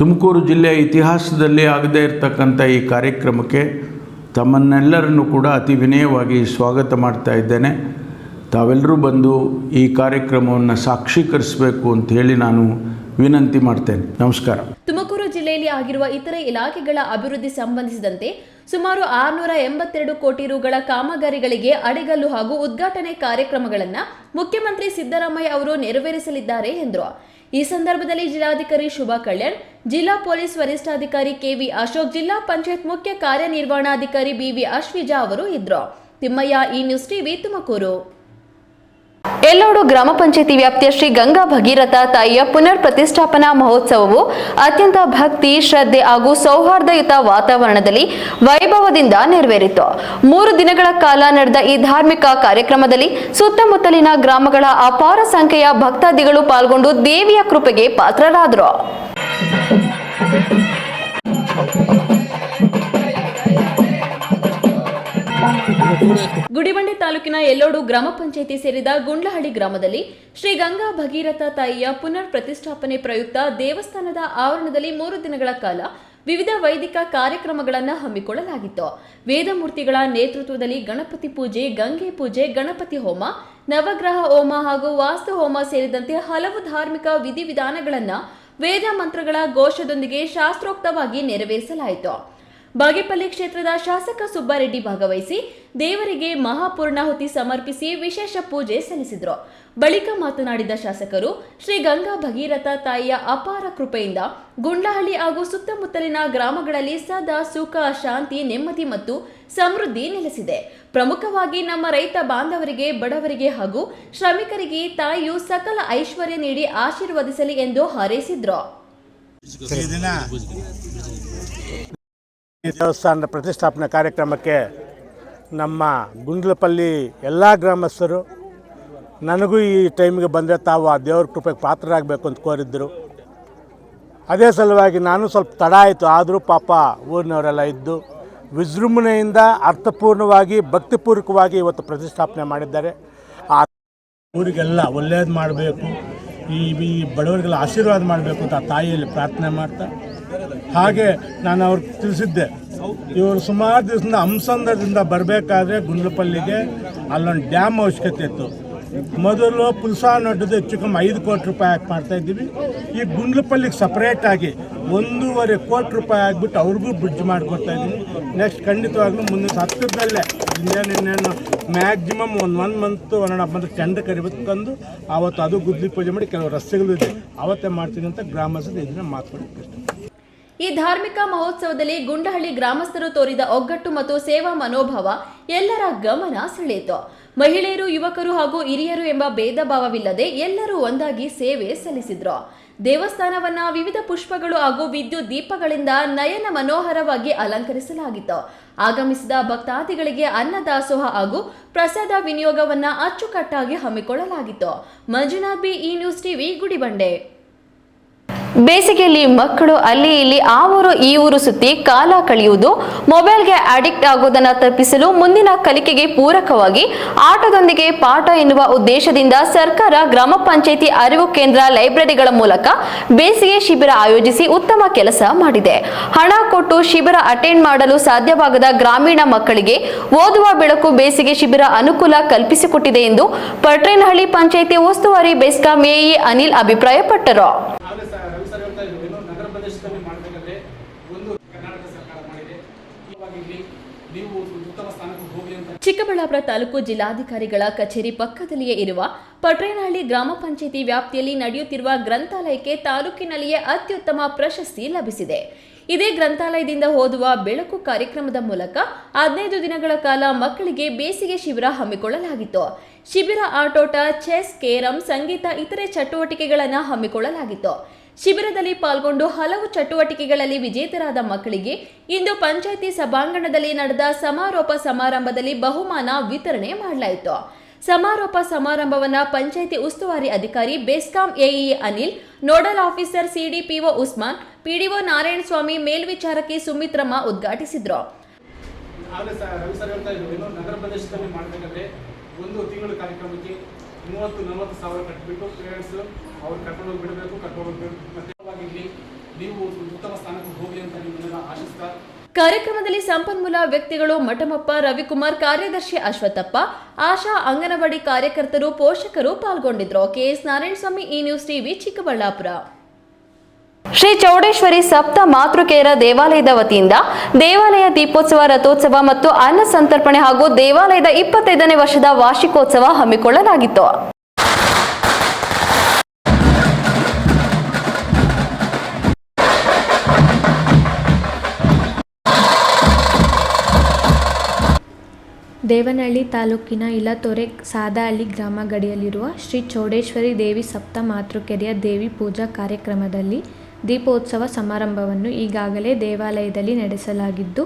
ತುಮಕೂರು ಜಿಲ್ಲೆಯ ಇತಿಹಾಸದಲ್ಲಿ ಆಗದೇ ಇರತಕ್ಕಂಥ ಈ ಕಾರ್ಯಕ್ರಮಕ್ಕೆ ತಮ್ಮನ್ನೆಲ್ಲರನ್ನು ಕೂಡ ಅತಿ ವಿನಯವಾಗಿ ಸ್ವಾಗತ ಮಾಡ್ತಾ ಇದ್ದೇನೆ. ತಾವೆಲ್ಲರೂ ಬಂದು ಈ ಕಾರ್ಯಕ್ರಮವನ್ನು ಸಾಕ್ಷೀಕರಿಸಬೇಕು ಅಂತ ಹೇಳಿ ನಾನು ವಿನಂತಿ ಮಾಡ್ತೇನೆ. ನಮಸ್ಕಾರ. ತುಮಕೂರು ಜಿಲ್ಲೆಯಲ್ಲಿ ಆಗಿರುವ ಇತರೆ ಇಲಾಖೆಗಳ ಅಭಿವೃದ್ಧಿ ಸಂಬಂಧಿಸಿದಂತೆ ಸುಮಾರು 682 ಕೋಟಿ ರುಗಳ ಕಾಮಗಾರಿಗಳಿಗೆ ಅಡಿಗಲ್ಲು ಹಾಗೂ ಉದ್ಘಾಟನೆ ಕಾರ್ಯಕ್ರಮಗಳನ್ನು ಮುಖ್ಯಮಂತ್ರಿ ಸಿದ್ದರಾಮಯ್ಯ ಅವರು ನೆರವೇರಿಸಲಿದ್ದಾರೆ ಎಂದರು. ಈ ಸಂದರ್ಭದಲ್ಲಿ ಜಿಲ್ಲಾಧಿಕಾರಿ ಶುಭಾ ಕಲ್ಯಾಣ್, ಜಿಲ್ಲಾ ಪೊಲೀಸ್ ವರಿಷ್ಠಾಧಿಕಾರಿ ಕೆವಿ ಅಶೋಕ್, ಜಿಲ್ಲಾ ಪಂಚಾಯತ್ ಮುಖ್ಯ ಕಾರ್ಯನಿರ್ವಹಣಾಧಿಕಾರಿ ಬಿವಿ ಅಶ್ವಿಜಾ ಅವರು ಇದ್ರು. ತಿಮ್ಮಯ್ಯ, ಈ ನ್ಯೂಸ್ ಟಿವಿ, ತುಮಕೂರು. ಎಲ್ಲೋಡು ಗ್ರಾಮ ಪಂಚಾಯಿತಿ ವ್ಯಾಪ್ತಿಯ ಶ್ರೀ ಗಂಗಾ ಭಗೀರಥ ತಾಯಿಯ ಪುನರ್ ಪ್ರತಿಷ್ಠಾಪನಾ ಮಹೋತ್ಸವವು ಅತ್ಯಂತ ಭಕ್ತಿ, ಶ್ರದ್ಧೆ ಹಾಗೂ ಸೌಹಾರ್ದಯುತ ವಾತಾವರಣದಲ್ಲಿ ವೈಭವದಿಂದ ನೆರವೇರಿತು. 3 ದಿನಗಳ ಕಾಲ ನಡೆದ ಈ ಧಾರ್ಮಿಕ ಕಾರ್ಯಕ್ರಮದಲ್ಲಿ ಸುತ್ತಮುತ್ತಲಿನ ಗ್ರಾಮಗಳ ಅಪಾರ ಸಂಖ್ಯೆಯ ಭಕ್ತಾದಿಗಳು ಪಾಲ್ಗೊಂಡು ದೇವಿಯ ಕೃಪೆಗೆ ಪಾತ್ರರಾದರು. ಗುಡಿಬಂಡೆ ತಾಲೂಕಿನ ಎಲ್ಲೋಡು ಗ್ರಾಮ ಪಂಚಾಯಿತಿ ಸೇರಿದ ಗುಂಡ್ಲಹಳ್ಳಿ ಗ್ರಾಮದಲ್ಲಿ ಶ್ರೀ ಗಂಗಾ ಭಗೀರಥ ತಾಯಿಯ ಪುನರ್ ಪ್ರತಿಷ್ಠಾಪನೆ ಪ್ರಯುಕ್ತ ದೇವಸ್ಥಾನದ ಆವರಣದಲ್ಲಿ 3 ದಿನಗಳ ಕಾಲ ವಿವಿಧ ವೈದಿಕ ಕಾರ್ಯಕ್ರಮಗಳನ್ನು ಹಮ್ಮಿಕೊಳ್ಳಲಾಗಿತ್ತು. ವೇದಮೂರ್ತಿಗಳ ನೇತೃತ್ವದಲ್ಲಿ ಗಣಪತಿ ಪೂಜೆ, ಗಂಗೆ ಪೂಜೆ, ಗಣಪತಿ ಹೋಮ, ನವಗ್ರಹ ಹೋಮ ಹಾಗೂ ವಾಸ್ತು ಹೋಮ ಸೇರಿದಂತೆ ಹಲವು ಧಾರ್ಮಿಕ ವಿಧಿವಿಧಾನಗಳನ್ನು ವೇದ ಮಂತ್ರಗಳ ಘೋಷದೊಂದಿಗೆ ಶಾಸ್ತ್ರೋಕ್ತವಾಗಿ ನೆರವೇರಿಸಲಾಯಿತು. ಬಾಗೇಪಲ್ಲಿ ಕ್ಷೇತ್ರದ ಶಾಸಕ ಸುಬ್ಬಾರೆಡ್ಡಿ ಭಾಗವಹಿಸಿ ದೇವರಿಗೆ ಮಹಾಪೂರ್ಣಾಹುತಿ ಸಮರ್ಪಿಸಿ ವಿಶೇಷ ಪೂಜೆ ಸಲ್ಲಿಸಿದರು. ಬಳಿಕ ಮಾತನಾಡಿದ ಶಾಸಕರು, ಶ್ರೀ ಗಂಗಾ ಭಗೀರಥ ತಾಯಿಯ ಅಪಾರ ಕೃಪೆಯಿಂದ ಗುಂಡ್ಲಹಳ್ಳಿ ಹಾಗೂ ಸುತ್ತಮುತ್ತಲಿನ ಗ್ರಾಮಗಳಲ್ಲಿ ಸದಾ ಸುಖ, ಶಾಂತಿ, ನೆಮ್ಮದಿ ಮತ್ತು ಸಮೃದ್ಧಿ ನೆಲೆಸಿದೆ. ಪ್ರಮುಖವಾಗಿ ನಮ್ಮ ರೈತ ಬಾಂಧವರಿಗೆ, ಬಡವರಿಗೆ ಹಾಗೂ ಶ್ರಮಿಕರಿಗೆ ತಾಯಿಯು ಸಕಲ ಐಶ್ವರ್ಯ ನೀಡಿ ಆಶೀರ್ವದಿಸಲಿ ಎಂದು ಹಾರೈಸಿದ್ರು. ದೇವಸ್ಥಾನದ ಪ್ರತಿಷ್ಠಾಪನಾ ಕಾರ್ಯಕ್ರಮಕ್ಕೆ ನಮ್ಮ ಗುಂಡ್ಲಪಲ್ಲಿ ಎಲ್ಲ ಗ್ರಾಮಸ್ಥರು ನನಗೂ ಈ ಟೈಮಿಗೆ ಬಂದರೆ ತಾವು ಆ ದೇವ್ರ ಕೃಪೆಗೆ ಪಾತ್ರರಾಗಬೇಕು ಅಂತ ಕೋರಿದ್ದರು. ಅದೇ ಸಲುವಾಗಿ ನಾನು ಸ್ವಲ್ಪ ತಡ ಆಯಿತು, ಆದರೂ ಪಾಪ ಊರಿನವರೆಲ್ಲ ಇದ್ದು ವಿಜೃಂಭಣೆಯಿಂದ ಅರ್ಥಪೂರ್ಣವಾಗಿ ಭಕ್ತಿಪೂರ್ವಕವಾಗಿ ಇವತ್ತು ಪ್ರತಿಷ್ಠಾಪನೆ ಮಾಡಿದ್ದಾರೆ. ಆ ಊರಿಗೆಲ್ಲ ಒಳ್ಳೇದು ಮಾಡಬೇಕು, ಈ ಬಡವರಿಗೆಲ್ಲ ಆಶೀರ್ವಾದ ಮಾಡಬೇಕು ಅಂತ ಆ ತಾಯಿಯಲ್ಲಿ ಪ್ರಾರ್ಥನೆ ಮಾಡ್ತಾ, ಹಾಗೆ ನಾನು ಅವ್ರಿಗೆ ತಿಳಿಸಿದ್ದೆ, ಇವರು ಸುಮಾರು ದಿವಸದಿಂದ ಹಂಸಂದ್ರದಿಂದ ಬರಬೇಕಾದ್ರೆ ಗುಂಡ್ಲಪಲ್ಲಿಗೆ ಅಲ್ಲೊಂದು ಡ್ಯಾಮ್ ಅವಶ್ಯಕತೆ ಇತ್ತು. ಮೊದಲು ಪುಲ್ಸಾ ನಡ್ಡದು ಹೆಚ್ಚು ಕಮ್ಮಿ 5 ಕೋಟಿ ರೂಪಾಯಿ ಹಾಕಿ ಮಾಡ್ತಾಯಿದ್ದೀವಿ. ಈ ಗುಂಡ್ಲಪಲ್ಲಿಗೆ ಸಪ್ರೇಟಾಗಿ 1.5 ಕೋಟಿ ರೂಪಾಯಿ ಆಗಿಬಿಟ್ಟು ಅವ್ರಿಗೂ ಬ್ರಿಡ್ಜ್ ಮಾಡಿಕೊಡ್ತಾ ಇದ್ದೀನಿ. ನೆಕ್ಸ್ಟ್ ಖಂಡಿತವಾಗ್ಲೂ ಮುಂದಿನ ಹತ್ತಿರದಲ್ಲೇ ಇನ್ನೇನು ಮ್ಯಾಕ್ಸಿಮಮ್ 1 ಮಂತ್ 1.5 ಮಂತ್ ಟೆಂಡರ್ ಕರಿಬೇಕಂದು ಆವತ್ತು ಅದು ಗುದ್ಲಿ ಪೂಜೆ ಮಾಡಿ ಕೆಲವು ರಸ್ತೆಗಳು ಇದೆ ಅವತ್ತೇ ಮಾಡ್ತೀನಿ ಅಂತ ಗ್ರಾಮಸ್ಥರು ಇದನ್ನ ಮಾತುಕೊಡಿ. ಈ ಧಾರ್ಮಿಕ ಮಹೋತ್ಸವದಲ್ಲಿ ಗುಂಡಹಳ್ಳಿ ಗ್ರಾಮಸ್ಥರು ತೋರಿದ ಒಗ್ಗಟ್ಟು ಮತ್ತು ಸೇವಾ ಮನೋಭಾವ ಎಲ್ಲರ ಗಮನ ಸೆಳೆಯಿತು. ಮಹಿಳೆಯರು, ಯುವಕರು ಹಾಗೂ ಹಿರಿಯರು ಎಂಬ ಭೇದ ಭಾವವಿಲ್ಲದೆ ಎಲ್ಲರೂ ಒಂದಾಗಿ ಸೇವೆ ಸಲ್ಲಿಸಿದ್ರು. ದೇವಸ್ಥಾನವನ್ನ ವಿವಿಧ ಪುಷ್ಪಗಳು ಹಾಗೂ ವಿದ್ಯುತ್ ದೀಪಗಳಿಂದ ನಯನ ಮನೋಹರವಾಗಿ ಅಲಂಕರಿಸಲಾಗಿತ್ತು. ಆಗಮಿಸಿದ ಭಕ್ತಾದಿಗಳಿಗೆ ಅನ್ನದಾಸೋಹ ಹಾಗೂ ಪ್ರಸಾದ ವಿನಿಯೋಗವನ್ನ ಅಚ್ಚುಕಟ್ಟಾಗಿ ಹಮ್ಮಿಕೊಳ್ಳಲಾಗಿತ್ತು. ಮಂಜುನಾಥ್ ಬಿ, ಈ ನ್ಯೂಸ್ ಟಿವಿ, ಗುಡಿಬಂಡೆ. ಬೇಸಿಗೆಯಲ್ಲಿ ಮಕ್ಕಳು ಅಲ್ಲಿ ಇಲ್ಲಿ ಆ ಊರು ಈ ಊರು ಸುತ್ತಿ ಕಾಲ ಕಳೆಯುವುದು, ಮೊಬೈಲ್ಗೆ ಅಡಿಕ್ಟ್ ಆಗುವುದನ್ನು ತಪ್ಪಿಸಲು ಮುಂದಿನ ಕಲಿಕೆಗೆ ಪೂರಕವಾಗಿ ಆಟದೊಂದಿಗೆ ಪಾಠ ಎನ್ನುವ ಉದ್ದೇಶದಿಂದ ಸರ್ಕಾರ ಗ್ರಾಮ ಪಂಚಾಯಿತಿ ಅರಿವು ಕೇಂದ್ರ ಲೈಬ್ರರಿಗಳ ಮೂಲಕ ಬೇಸಿಗೆ ಶಿಬಿರ ಆಯೋಜಿಸಿ ಉತ್ತಮ ಕೆಲಸ ಮಾಡಿದೆ. ಹಣ ಕೊಟ್ಟು ಶಿಬಿರ ಅಟೆಂಡ್ ಮಾಡಲು ಸಾಧ್ಯವಾಗದ ಗ್ರಾಮೀಣ ಮಕ್ಕಳಿಗೆ ಓದುವ ಬೆಳಕು ಬೇಸಿಗೆ ಶಿಬಿರ ಅನುಕೂಲ ಕಲ್ಪಿಸಿಕೊಟ್ಟಿದೆ ಎಂದು ಪಟ್ರೇನಹಳ್ಳಿ ಪಂಚಾಯಿತಿ ಉಸ್ತುವಾರಿ ಬೆಸ್ಕಾಂ ಎಇ ಅನಿಲ್ ಅಭಿಪ್ರಾಯಪಟ್ಟರು. ನಗರ ಪ್ರದೇಶದಲ್ಲಿ ಮಾಡಬೇಕಾದ್ರೆ ಒಂದು ಕರ್ನಾಟಕ ಸರ್ಕಾರ ಮಾಡಿದೆ. ನೀವು ಉತ್ತಮ ಸ್ಥಾನಕ್ಕೆ ಹೋಗಿ ಅಂತ. ಚಿಕ್ಕಬಳ್ಳಾಪುರ ತಾಲೂಕು ಜಿಲ್ಲಾಧಿಕಾರಿಗಳ ಕಚೇರಿ ಪಕ್ಕದಲ್ಲಿಯೇ ಇರುವ ಪಟ್ರೇನಹಳ್ಳಿ ಗ್ರಾಮ ಪಂಚಾಯಿತಿ ವ್ಯಾಪ್ತಿಯಲ್ಲಿ ನಡೆಯುತ್ತಿರುವ ಗ್ರಂಥಾಲಯಕ್ಕೆ ತಾಲೂಕಿನಲ್ಲಿಯೇ ಅತ್ಯುತ್ತಮ ಪ್ರಶಸ್ತಿ ಲಭಿಸಿದೆ. ಇದೇ ಗ್ರಂಥಾಲಯದಿಂದ ಓದುವ ಬೆಳಕು ಕಾರ್ಯಕ್ರಮದ ಮೂಲಕ 15 ದಿನಗಳ ಕಾಲ ಮಕ್ಕಳಿಗೆ ಬೇಸಿಗೆ ಶಿಬಿರ ಹಮ್ಮಿಕೊಳ್ಳಲಾಗಿತ್ತು. ಶಿಬಿರ ಆಟೋಟ, ಚೆಸ್, ಕೇರಂ, ಸಂಗೀತ ಇತರೆ ಚಟುವಟಿಕೆಗಳನ್ನು ಹಮ್ಮಿಕೊಳ್ಳಲಾಗಿತ್ತು. ಶಿಬಿರದಲ್ಲಿ ಪಾಲ್ಗೊಂಡು ಹಲವು ಚಟುವಟಿಕೆಗಳಲ್ಲಿ ವಿಜೇತರಾದ ಮಕ್ಕಳಿಗೆ ಇಂದು ಪಂಚಾಯಿತಿ ಸಭಾಂಗಣದಲ್ಲಿ ನಡೆದ ಸಮಾರೋಪ ಸಮಾರಂಭದಲ್ಲಿ ಬಹುಮಾನ ವಿತರಣೆ ಮಾಡಲಾಯಿತು. ಸಮಾರೋಪ ಸಮಾರಂಭವನ್ನು ಪಂಚಾಯಿತಿ ಉಸ್ತುವಾರಿ ಅಧಿಕಾರಿ BESCOM AE Anil, nodal officer CDPO Usman, PDO Narayanaswamy, ಮೇಲ್ವಿಚಾರಕಿ ಸುಮಿತ್ರಮ್ಮ ಉದ್ಘಾಟಿಸಿದ್ರು. ನಗರ ಪ್ರದೇಶದಲ್ಲಿ ಮಾಡಬೇಕಾದ್ರೆ ಒಂದು ತಿಂಗಳ ಕಾರ್ಯಕ್ರಮಕ್ಕೆ 30-40 ಸಾವಿರ ಕಟ್ಟಿಬಿಟ್ಟು ಪೇರೆಂಟ್ಸ್ ಅವ್ರು ಕರ್ಕೊಂಡು ಹೋಗಿ ಬಿಡಬೇಕು, ಕರ್ಕೊಂಡು ಹೋಗ್ಬೇಕು. ಮತ್ತೆ ನೀವು ಉತ್ತಮ ಸ್ಥಾನಕ್ಕೆ ಹೋಗಿ ಅಂತ ನಿಮ್ಮನ್ನೆಲ್ಲ ಆಶಿಸ್ತಾ ಕಾರ್ಯಕ್ರಮದಲ್ಲಿ ಸಂಪನ್ಮೂಲ ವ್ಯಕ್ತಿಗಳು ಮಠಮಪ್ಪ ರವಿಕುಮಾರ್, ಕಾರ್ಯದರ್ಶಿ ಅಶ್ವತ್ಥಪ್ಪ, ಆಶಾ, ಅಂಗನವಾಡಿ ಕಾರ್ಯಕರ್ತರು, ಪೋಷಕರು ಪಾಲ್ಗೊಂಡಿದ್ರು. KS Narayanaswamy, E news TV, Chikkaballapura. Shri Chowdeshwari ಸಪ್ತ ಮಾತೃಕೆಯರ ದೇವಾಲಯದ ವತಿಯಿಂದ ದೇವಾಲಯ ದೀಪೋತ್ಸವ, ರಥೋತ್ಸವ ಮತ್ತು ಅನ್ನ ಸಂತರ್ಪಣೆ ಹಾಗೂ ದೇವಾಲಯದ 25ನೇ ವರ್ಷದ ವಾರ್ಷಿಕೋತ್ಸವ ಹಮ್ಮಿಕೊಳ್ಳಲಾಗಿತ್ತು. ದೇವನಹಳ್ಳಿ ತಾಲೂಕಿನ ಇಲತೊರೆ ಸಾದಹಳ್ಳಿ ಗ್ರಾಮ ಗಡಿಯಲ್ಲಿರುವ ಶ್ರೀ ಚೌಡೇಶ್ವರಿ ದೇವಿ ಸಪ್ತ ಮಾತೃಕೆಯರ ದೇವಿ ಪೂಜಾ ಕಾರ್ಯಕ್ರಮದಲ್ಲಿ ದೀಪೋತ್ಸವ ಸಮಾರಂಭವನ್ನು ಈಗಾಗಲೇ ದೇವಾಲಯದಲ್ಲಿ ನಡೆಸಲಾಗಿದ್ದು,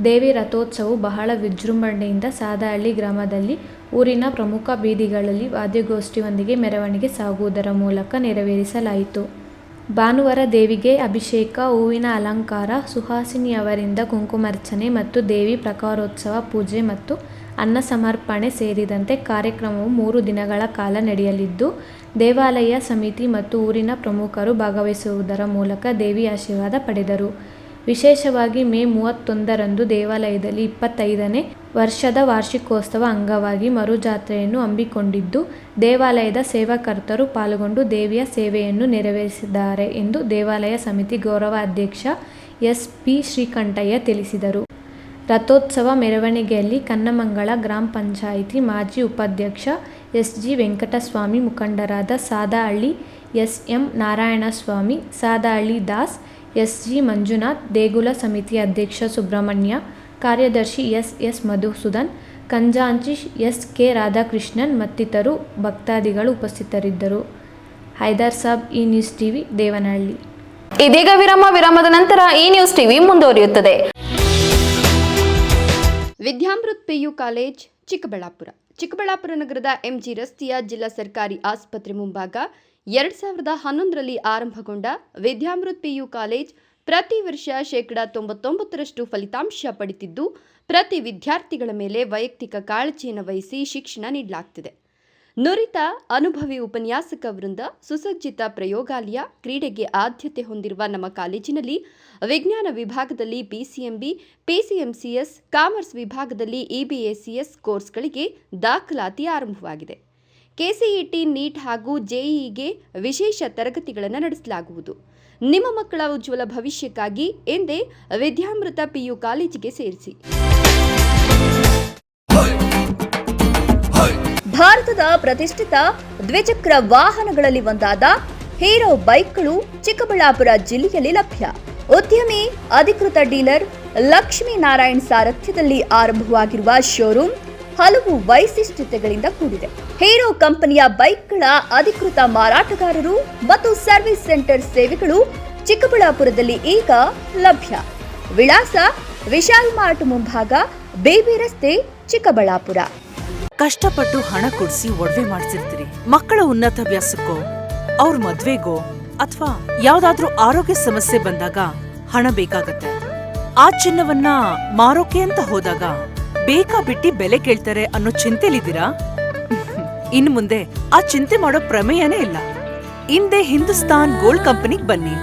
ದೇವಿ ರಥೋತ್ಸವವು ಬಹಳ ವಿಜೃಂಭಣೆಯಿಂದ ಸಾದಹಳ್ಳಿ ಗ್ರಾಮದಲ್ಲಿ ಊರಿನ ಪ್ರಮುಖ ಬೀದಿಗಳಲ್ಲಿ ವಾದ್ಯಗೋಷ್ಠಿಯೊಂದಿಗೆ ಮೆರವಣಿಗೆ ಸಾಗುವುದರ ಮೂಲಕ ನೆರವೇರಿಸಲಾಯಿತು. ಭಾನುವಾರ ದೇವಿಗೆ ಅಭಿಷೇಕ, ಹೂವಿನ ಅಲಂಕಾರ, ಸುಹಾಸಿನಿಯವರಿಂದ ಕುಂಕುಮಾರ್ಚನೆ ಮತ್ತು ದೇವಿ ಪ್ರಕಾರೋತ್ಸವ ಪೂಜೆ ಮತ್ತು ಅನ್ನ ಸಮರ್ಪಣೆ ಸೇರಿದಂತೆ ಕಾರ್ಯಕ್ರಮವು 3 ದಿನಗಳ ಕಾಲ ನಡೆಯಲಿದ್ದು, ದೇವಾಲಯ ಸಮಿತಿ ಮತ್ತು ಊರಿನ ಪ್ರಮುಖರು ಭಾಗವಹಿಸುವುದರ ಮೂಲಕ ದೇವಿ ಆಶೀರ್ವಾದ ಪಡೆದರು. ವಿಶೇಷವಾಗಿ ಮೇ 31ರಂದು ದೇವಾಲಯದಲ್ಲಿ 25ನೇ ವರ್ಷದ ವಾರ್ಷಿಕೋತ್ಸವ ಅಂಗವಾಗಿ ಮರುಜಾತ್ರೆಯನ್ನು ಹಮ್ಮಿಕೊಂಡಿದ್ದು, ದೇವಾಲಯದ ಸೇವಾಕರ್ತರು ಪಾಲ್ಗೊಂಡು ದೇವಿಯ ಸೇವೆಯನ್ನು ನೆರವೇರಿಸಿದ್ದಾರೆ ಎಂದು ದೇವಾಲಯ ಸಮಿತಿ ಗೌರವ ಅಧ್ಯಕ್ಷ ಎಸ್.ಪಿ. ಶ್ರೀಕಂಠಯ್ಯ ತಿಳಿಸಿದರು. ರಥೋತ್ಸವ ಮೆರವಣಿಗೆಯಲ್ಲಿ ಕನ್ನಮಂಗಲ ಗ್ರಾಮ ಪಂಚಾಯಿತಿ ಮಾಜಿ ಉಪಾಧ್ಯಕ್ಷ ಎಸ್.ಜಿ. ವೆಂಕಟಸ್ವಾಮಿ, ಮುಖಂಡರಾದ ಸಾದಹಳ್ಳಿ ಎಸ್.ಎಂ. ನಾರಾಯಣಸ್ವಾಮಿ, ಸಾದಹಳ್ಳಿ ದಾಸ್, ಎಸ್.ಜಿ. ಮಂಜುನಾಥ್, ದೇಗುಲ ಸಮಿತಿ ಅಧ್ಯಕ್ಷ ಸುಬ್ರಹ್ಮಣ್ಯ, ಕಾರ್ಯದರ್ಶಿ ಎಸ್.ಎಸ್. ಮಧುಸೂದನ್, ಖಂಜಾಂಚಿ ಎಸ್.ಕೆ. ರಾಧಾಕೃಷ್ಣನ್ ಮತ್ತಿತರರು ಭಕ್ತಾದಿಗಳು ಉಪಸ್ಥಿತರಿದ್ದರು. Hyder Sab, E news TV, Devanahalli. ಇದೀಗ ವಿರಾಮದ ನಂತರ ಇ ನ್ಯೂಸ್ ಟಿವಿ ಮುಂದುವರಿಯುತ್ತದೆ. ವಿದ್ಯಾಮೃತ್ ಪಿಯು ಕಾಲೇಜ್, ಚಿಕ್ಕಬಳ್ಳಾಪುರ ನಗರದ ಎಂಜಿ ರಸ್ತೆಯ ಜಿಲ್ಲಾ ಸರ್ಕಾರಿ ಆಸ್ಪತ್ರೆ ಮುಂಭಾಗ 2011ರಲ್ಲಿ ಆರಂಭಗೊಂಡ ವಿದ್ಯಾಮೃತ್ ಪಿಯು ಕಾಲೇಜ್ ಪ್ರತಿ ವರ್ಷ 99% ಫಲಿತಾಂಶ ಪಡೆದಿದ್ದು, ಪ್ರತಿ ವಿದ್ಯಾರ್ಥಿಗಳ ಮೇಲೆ ವೈಯಕ್ತಿಕ ಕಾಳಜಿಯನ್ನು ವಹಿಸಿ ಶಿಕ್ಷಣ ನೀಡಲಾಗುತ್ತಿದೆ. ನುರಿತ ಅನುಭವಿ ಉಪನ್ಯಾಸಕ ವೃಂದ, ಸುಸಜ್ಜಿತ ಪ್ರಯೋಗಾಲಯ, ಕ್ರೀಡೆಗೆ ಆದ್ಯತೆ ಹೊಂದಿರುವ ನಮ್ಮ ಕಾಲೇಜಿನಲ್ಲಿ ವಿಜ್ಞಾನ ವಿಭಾಗದಲ್ಲಿ ಪಿಸಿಎಂಬಿ, ಪಿಸಿಎಂಸಿಎಸ್, ಕಾಮರ್ಸ್ ವಿಭಾಗದಲ್ಲಿ ಇಬಿಎಸಿಎಸ್ ಕೋರ್ಸ್ಗಳಿಗೆ ದಾಖಲಾತಿ ಆರಂಭವಾಗಿದೆ. ಕೆಸಿಇಟಿ, ನೀಟ್ ಹಾಗೂ ಜೆಇಇಗೆ ವಿಶೇಷ ತರಗತಿಗಳನ್ನು ನಡೆಸಲಾಗುವುದು. ನಿಮ್ಮ ಮಕ್ಕಳ ಉಜ್ವಲ ಭವಿಷ್ಯಕ್ಕಾಗಿ ಎಂದೇ ವಿದ್ಯಾಮೃತ ಪಿಯು ಕಾಲೇಜಿಗೆ ಸೇರಿಸಿ. ಭಾರತದ ಪ್ರತಿಷ್ಠಿತ ದ್ವಿಚಕ್ರ ವಾಹನಗಳಲ್ಲಿ ಒಂದಾದ ಹೀರೋ ಬೈಕ್ಗಳು ಚಿಕ್ಕಬಳ್ಳಾಪುರ ಜಿಲ್ಲೆಯಲ್ಲಿ ಲಭ್ಯ. ಉದ್ಯಮಿ ಅಧಿಕೃತ ಡೀಲರ್ ಲಕ್ಷ್ಮೀನಾರಾಯಣ್ ಸಾರಥ್ಯದಲ್ಲಿ ಆರಂಭವಾಗಿರುವ ಶೋರೂಮ್ ಹಲವು ವೈಶಿಷ್ಟ್ಯತೆಗಳಿಂದ ಕೂಡಿದೆ. ಹೀರೋ ಕಂಪನಿಯ ಬೈಕ್ಗಳ ಅಧಿಕೃತ ಮಾರಾಟಗಾರರು ಮತ್ತು ಸರ್ವಿಸ್ ಸೆಂಟರ್ ಸೇವೆಗಳು ಚಿಕ್ಕಬಳ್ಳಾಪುರದಲ್ಲಿ ಈಗ ಲಭ್ಯ. ವಿಳಾಸ ವಿಶಾಲ್ ಮಾರ್ಟ್ ಮುಂಭಾಗ, ಬೇಬಿ ರಸ್ತೆ, ಚಿಕ್ಕಬಳ್ಳಾಪುರ. ಕಷ್ಟಪಟ್ಟು ಹಣ ಕೊಡಿಸಿ ಒಡವೆ ಮಾಡಿಸಿರ್ತೀರಿ. ಮಕ್ಕಳ ಉನ್ನತಾಭ್ಯಾಸಕ್ಕೋ, ಅವ್ರ ಮದ್ವೆಗೋ ಅಥವಾ ಯಾವ್ದಾದ್ರೂ ಆರೋಗ್ಯ ಸಮಸ್ಯೆ ಬಂದಾಗ ಹಣ ಬೇಕಾಗತ್ತೆ. ಆ ಚಿನ್ನವನ್ನ ಮಾರೋಕೆ ಅಂತ ಹೋದಾಗ ಬೇಕಾಬಿಟ್ಟಿ ಬೆಲೆ ಕೇಳ್ತಾರೆ ಅನ್ನೋ ಚಿಂತೆಲಿದ್ದೀರಾ? ಇನ್ನು ಮುಂದೆ ಆ ಚಿಂತೆ ಮಾಡೋ ಪ್ರಮೇಯನೇ ಇಲ್ಲ. ಹಿಂದೆ ಹಿಂದೂಸ್ತಾನ್ ಗೋಲ್ಡ್ ಕಂಪನಿಗೆ ಬನ್ನಿ.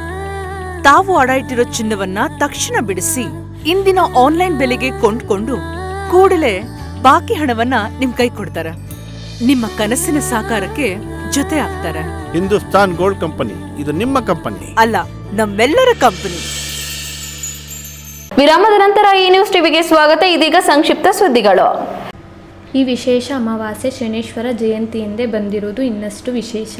ತಾವು ಅಡ ಇಟ್ಟಿರೋ ಚಿನ್ನವನ್ನ ತಕ್ಷಣ ಬಿಡಿಸಿ ಇಂದಿನ ಆನ್ಲೈನ್ ಬೆಲೆಗೆ ಕೊಂಡ್ಕೊಂಡು ಕೂಡಲೇ ಬಾಕಿ ಹಣವನ್ನ ನಿಮ್ ಕೈ ಕೊಡ್ತಾರೆ. ನಿಮ್ಮ ಕನಸಿನ ಸಾಕಾರಕ್ಕೆ ಜೊತೆ ಆಗ್ತಾರೆ. ಹಿಂದೂಸ್ತಾನ್ ಗೋಲ್ಡ್ ಕಂಪನಿ ಇದು ನಿಮ್ಮ ಕಂಪನಿ ಅಲ್ಲ, ನಮ್ಮೆಲ್ಲರ ಕಂಪನಿ. ವಿರಾಮದ ನಂತರ ಈ ನ್ಯೂಸ್ ಟಿವಿಗೆ ಸ್ವಾಗತ. ಇದೀಗ ಸಂಕ್ಷಿಪ್ತ ಸುದ್ದಿಗಳು. ಈ ವಿಶೇಷ ಅಮಾವಾಸ್ಯೆ ಶನೇಶ್ವರ ಜಯಂತಿಯಿಂದೇ ಬಂದಿರುವುದು ಇನ್ನಷ್ಟು ವಿಶೇಷ.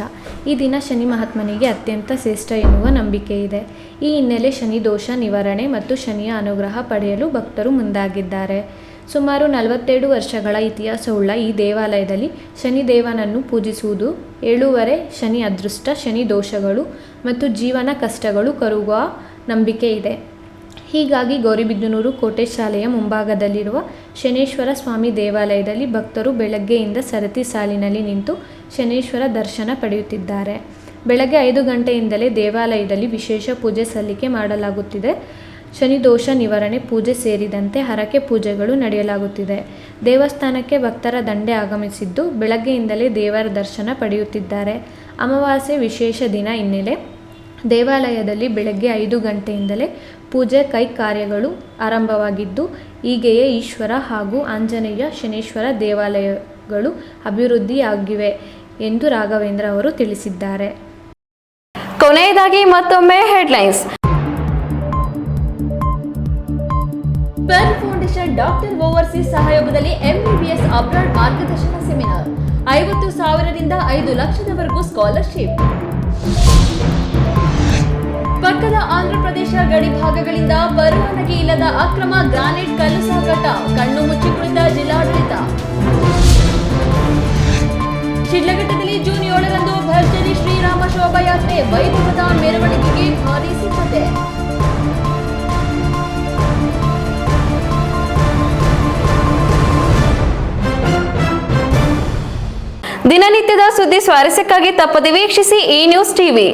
ಈ ದಿನ ಶನಿ ಮಹಾತ್ಮನಿಗೆ ಅತ್ಯಂತ ಶ್ರೇಷ್ಠ ಎನ್ನುವ ನಂಬಿಕೆ ಇದೆ. ಈ ಹಿನ್ನೆಲೆ ಶನಿ ದೋಷ ನಿವಾರಣೆ ಮತ್ತು ಶನಿಯ ಅನುಗ್ರಹ ಪಡೆಯಲು ಭಕ್ತರು ಮುಂದಾಗಿದ್ದಾರೆ. ಸುಮಾರು 47 ವರ್ಷಗಳ ಇತಿಹಾಸವುಳ್ಳ ಈ ದೇವಾಲಯದಲ್ಲಿ ಶನಿದೇವನನ್ನು ಪೂಜಿಸುವುದು 7 ಶನಿ ಅದೃಷ್ಟ, ಶನಿ ದೋಷಗಳು ಮತ್ತು ಜೀವನ ಕಷ್ಟಗಳು ಕರುಗುವ ನಂಬಿಕೆ ಇದೆ. ಹೀಗಾಗಿ ಗೌರಿಬಿದನೂರು ಕೋಟೆ ಶಾಲೆಯ ಮುಂಭಾಗದಲ್ಲಿರುವ ಶನೇಶ್ವರ ಸ್ವಾಮಿ ದೇವಾಲಯದಲ್ಲಿ ಭಕ್ತರು ಬೆಳಗ್ಗೆಯಿಂದ ಸರತಿ ಸಾಲಿನಲ್ಲಿ ನಿಂತು ಶನೇಶ್ವರ ದರ್ಶನ ಪಡೆಯುತ್ತಿದ್ದಾರೆ. ಬೆಳಗ್ಗೆ 5 ಗಂಟೆಯಿಂದಲೇ ದೇವಾಲಯದಲ್ಲಿ ವಿಶೇಷ ಪೂಜೆ ಸಲ್ಲಿಕೆ ಮಾಡಲಾಗುತ್ತಿದೆ. ಶನಿ ದೋಷ ನಿವಾರಣೆ ಪೂಜೆ ಸೇರಿದಂತೆ ಹರಕೆ ಪೂಜೆಗಳು ನಡೆಯಲಾಗುತ್ತಿದೆ. ದೇವಸ್ಥಾನಕ್ಕೆ ಭಕ್ತರ ದಂಡೆ ಆಗಮಿಸಿದ್ದು ಬೆಳಗ್ಗೆಯಿಂದಲೇ ದೇವರ ದರ್ಶನ ಪಡೆಯುತ್ತಿದ್ದಾರೆ. ಅಮಾವಾಸ್ಯೆ ವಿಶೇಷ ದಿನ ಹಿನ್ನೆಲೆ ದೇವಾಲಯದಲ್ಲಿ ಬೆಳಗ್ಗೆ 5 ಗಂಟೆಯಿಂದಲೇ ಪೂಜೆ ಕೈಕಾರ್ಯಗಳು ಆರಂಭವಾಗಿದ್ದು, ಹೀಗೆಯೇ ಈಶ್ವರ ಹಾಗೂ ಆಂಜನೇಯ ಶನೇಶ್ವರ ದೇವಾಲಯಗಳು ಅಭಿವೃದ್ಧಿಯಾಗಿವೆ ಎಂದು ರಾಘವೇಂದ್ರ ಅವರು ತಿಳಿಸಿದ್ದಾರೆ. ಕೊನೆಯದಾಗಿ ಮತ್ತೊಮ್ಮೆ headlines. Pen foundation doctor overseas ಸಹಯೋಗದಲ್ಲಿ MBBS ಅಬ್ರಾಡ್ ಮಾರ್ಗದರ್ಶನ ಸೆಮಿನಾರ್. 50,000ರಿಂದ 5 ಲಕ್ಷದವರೆಗೂ ಸ್ಕಾಲರ್ಶಿಪ್. ಪಕ್ಕದ ಆಂಧ್ರಪ್ರದೇಶ ಗಡಿ ಭಾಗಗಳಿಂದ ಪರವಾನಗಿ ಇಲ್ಲದ ಅಕ್ರಮ ಗ್ರಾನೈಟ್ ಕಲ್ಲು ಸಾಗಾಟ, ಕಣ್ಣು ಮುಚ್ಚಿ ಕುಳಿತ ಜಿಲ್ಲಾಡಳಿತ. ಶಿಡ್ಲಘಟ್ಟದಲ್ಲಿ ಜೂನ್ 7ರಂದು ಭರ್ಜರಿ ಶ್ರೀರಾಮ ಶೋಭಾಯಾತ್ರೆ, ವೈಭವದ ಮೆರವಣಿಗೆಗೆ ಭಾರೀ ಸಿದ್ಧತೆ. ದಿನನಿತ್ಯದ ಸುದ್ದಿ ಸ್ವಾರಸ್ಯಕ್ಕಾಗಿ ತಪ್ಪದೆ ವೀಕ್ಷಿಸಿ ಈ ನ್ಯೂಸ್ ಟಿವಿ.